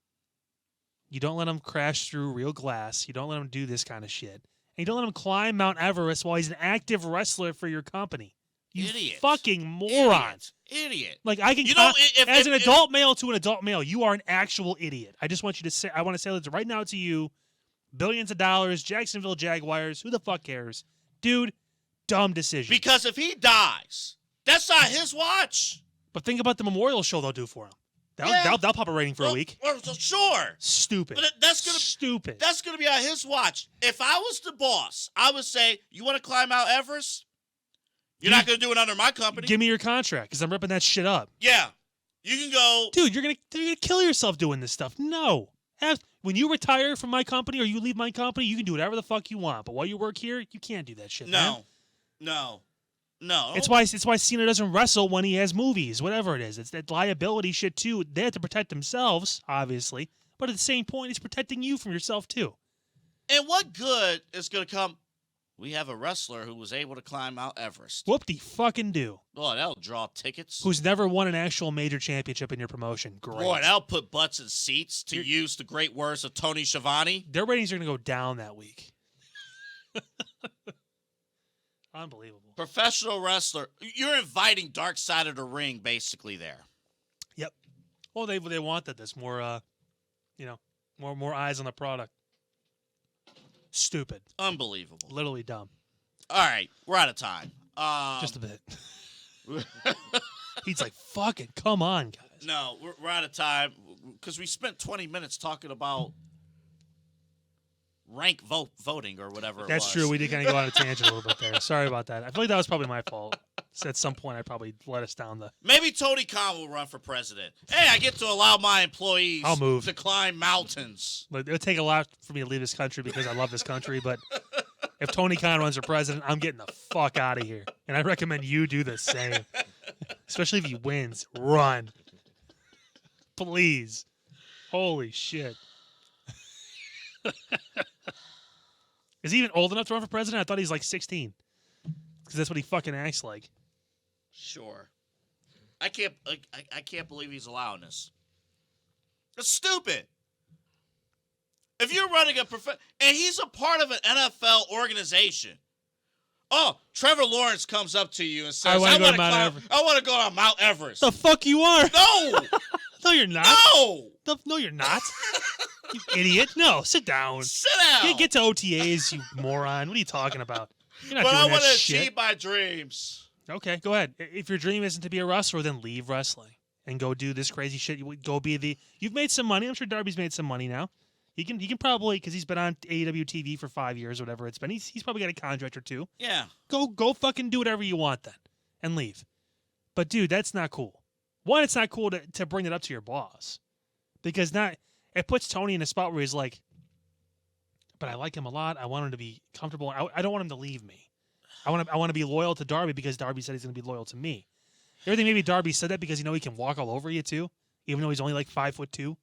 You don't let him crash through real glass. You don't let him do this kind of shit. And you don't let him climb Mount Everest while he's an active wrestler for your company. You Idiot. Fucking moron. Idiot. Like, I can as an adult male to an adult male, you are an actual idiot. I just want you to say, I want to say this right now to you. Billions of dollars, Jacksonville Jaguars, who the fuck cares? Dude, dumb decision. Because if he dies, that's not his watch. But think about the memorial show they'll do for him. They'll pop a rating for a week. Well, sure. Stupid. But stupid. That's gonna be on his watch. If I was the boss, I would say, "You want to climb Mount Everest? You're not gonna do it under my company. Give me your contract, because I'm ripping that shit up." Yeah, you can go, dude. You're gonna kill yourself doing this stuff. No. When you retire from my company or you leave my company, you can do whatever the fuck you want. But while you work here, you can't do that shit. No. It's why Cena doesn't wrestle when he has movies, whatever it is. It's that liability shit too. They have to protect themselves, obviously, but at the same point, he's protecting you from yourself too. And what good is going to come? We have a wrestler who was able to climb Mount Everest. Whoop-de-fucking-do. Boy, that'll draw tickets. Who's never won an actual major championship in your promotion. Great. Boy, that'll put butts in seats, to use the great words of Tony Schiavone. Their ratings are going to go down that week. Unbelievable. Professional wrestler. You're inviting Dark Side of the Ring basically there. Yep. Well, they want that. There's more, more eyes on the product. Stupid. Unbelievable. Literally dumb. All right. We're out of time. Just a bit. He's like, fucking come on, guys. No, we're out of time because we spent 20 minutes talking about rank voting or whatever That's true. We did kind of go on a tangent a little bit there. Sorry about that. I feel like that was probably my fault. So at some point, I probably let us down the... Maybe Tony Khan will run for president. Hey, I get to allow my employees I'll move. to climb mountains. It would take a lot for me to leave this country because I love this country, but if Tony Khan runs for president, I'm getting the fuck out of here. And I recommend you do the same. Especially if he wins. Run. Please. Holy shit. Is he even old enough to run for president? I thought he's like 16. Because that's what he fucking acts like. Sure. I can't believe he's allowing this. It's stupid. If you're running a and he's a part of an NFL organization. Oh, Trevor Lawrence comes up to you and says, I want to go on Mount Everest. The fuck you are? No. No, you're not. No. No, you're not. You idiot. No, sit down. Sit down. Get to OTAs, you moron. What are you talking about? You're not but doing I want to shit. achieve my dreams. Okay, go ahead. If your dream isn't to be a wrestler, then leave wrestling and go do this crazy shit. You've made some money. I'm sure Darby's made some money now. He can probably, because he's been on AEW TV for 5 years or whatever it's been. He's probably got a contract or two. Yeah. Go fucking do whatever you want then and leave. But dude, that's not cool. One, it's not cool to bring it up to your boss, because it puts Tony in a spot where he's like, but I like him a lot. I want him to be comfortable. I don't want him to leave me. I want to be loyal to Darby because Darby said he's going to be loyal to me. You ever think maybe Darby said that because he can walk all over you too, even though he's only like 5'2"?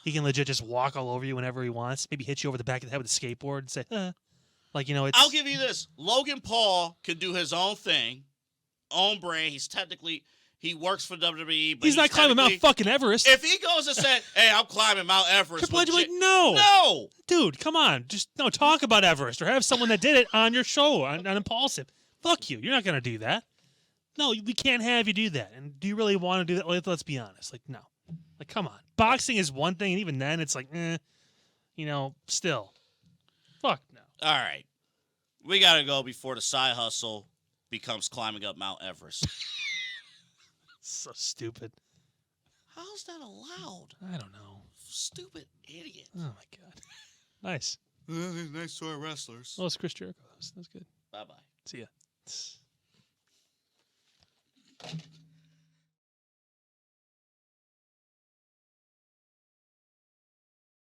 He can legit just walk all over you whenever he wants. Maybe hit you over the back of the head with a skateboard and say, it's... I'll give you this. Logan Paul can do his own thing, own brand. He works for WWE, but he's not climbing Mount fucking Everest. If he goes and said, hey, I'm climbing Mount Everest. Triple H like, no. No. Dude, come on. Just talk about Everest or have someone that did it on your show on Impulsive. Fuck you. You're not going to do that. No, we can't have you do that. And do you really want to do that? Let's be honest. No. Come on. Boxing is one thing, and even then, it's still. Fuck no. All right. We got to go before the side hustle becomes climbing up Mount Everest. So stupid. How's that allowed? I don't know. Stupid idiot. Oh, my God. Nice. Nice to our wrestlers. Well, it's Chris Jericho. That's good. Bye-bye. See ya.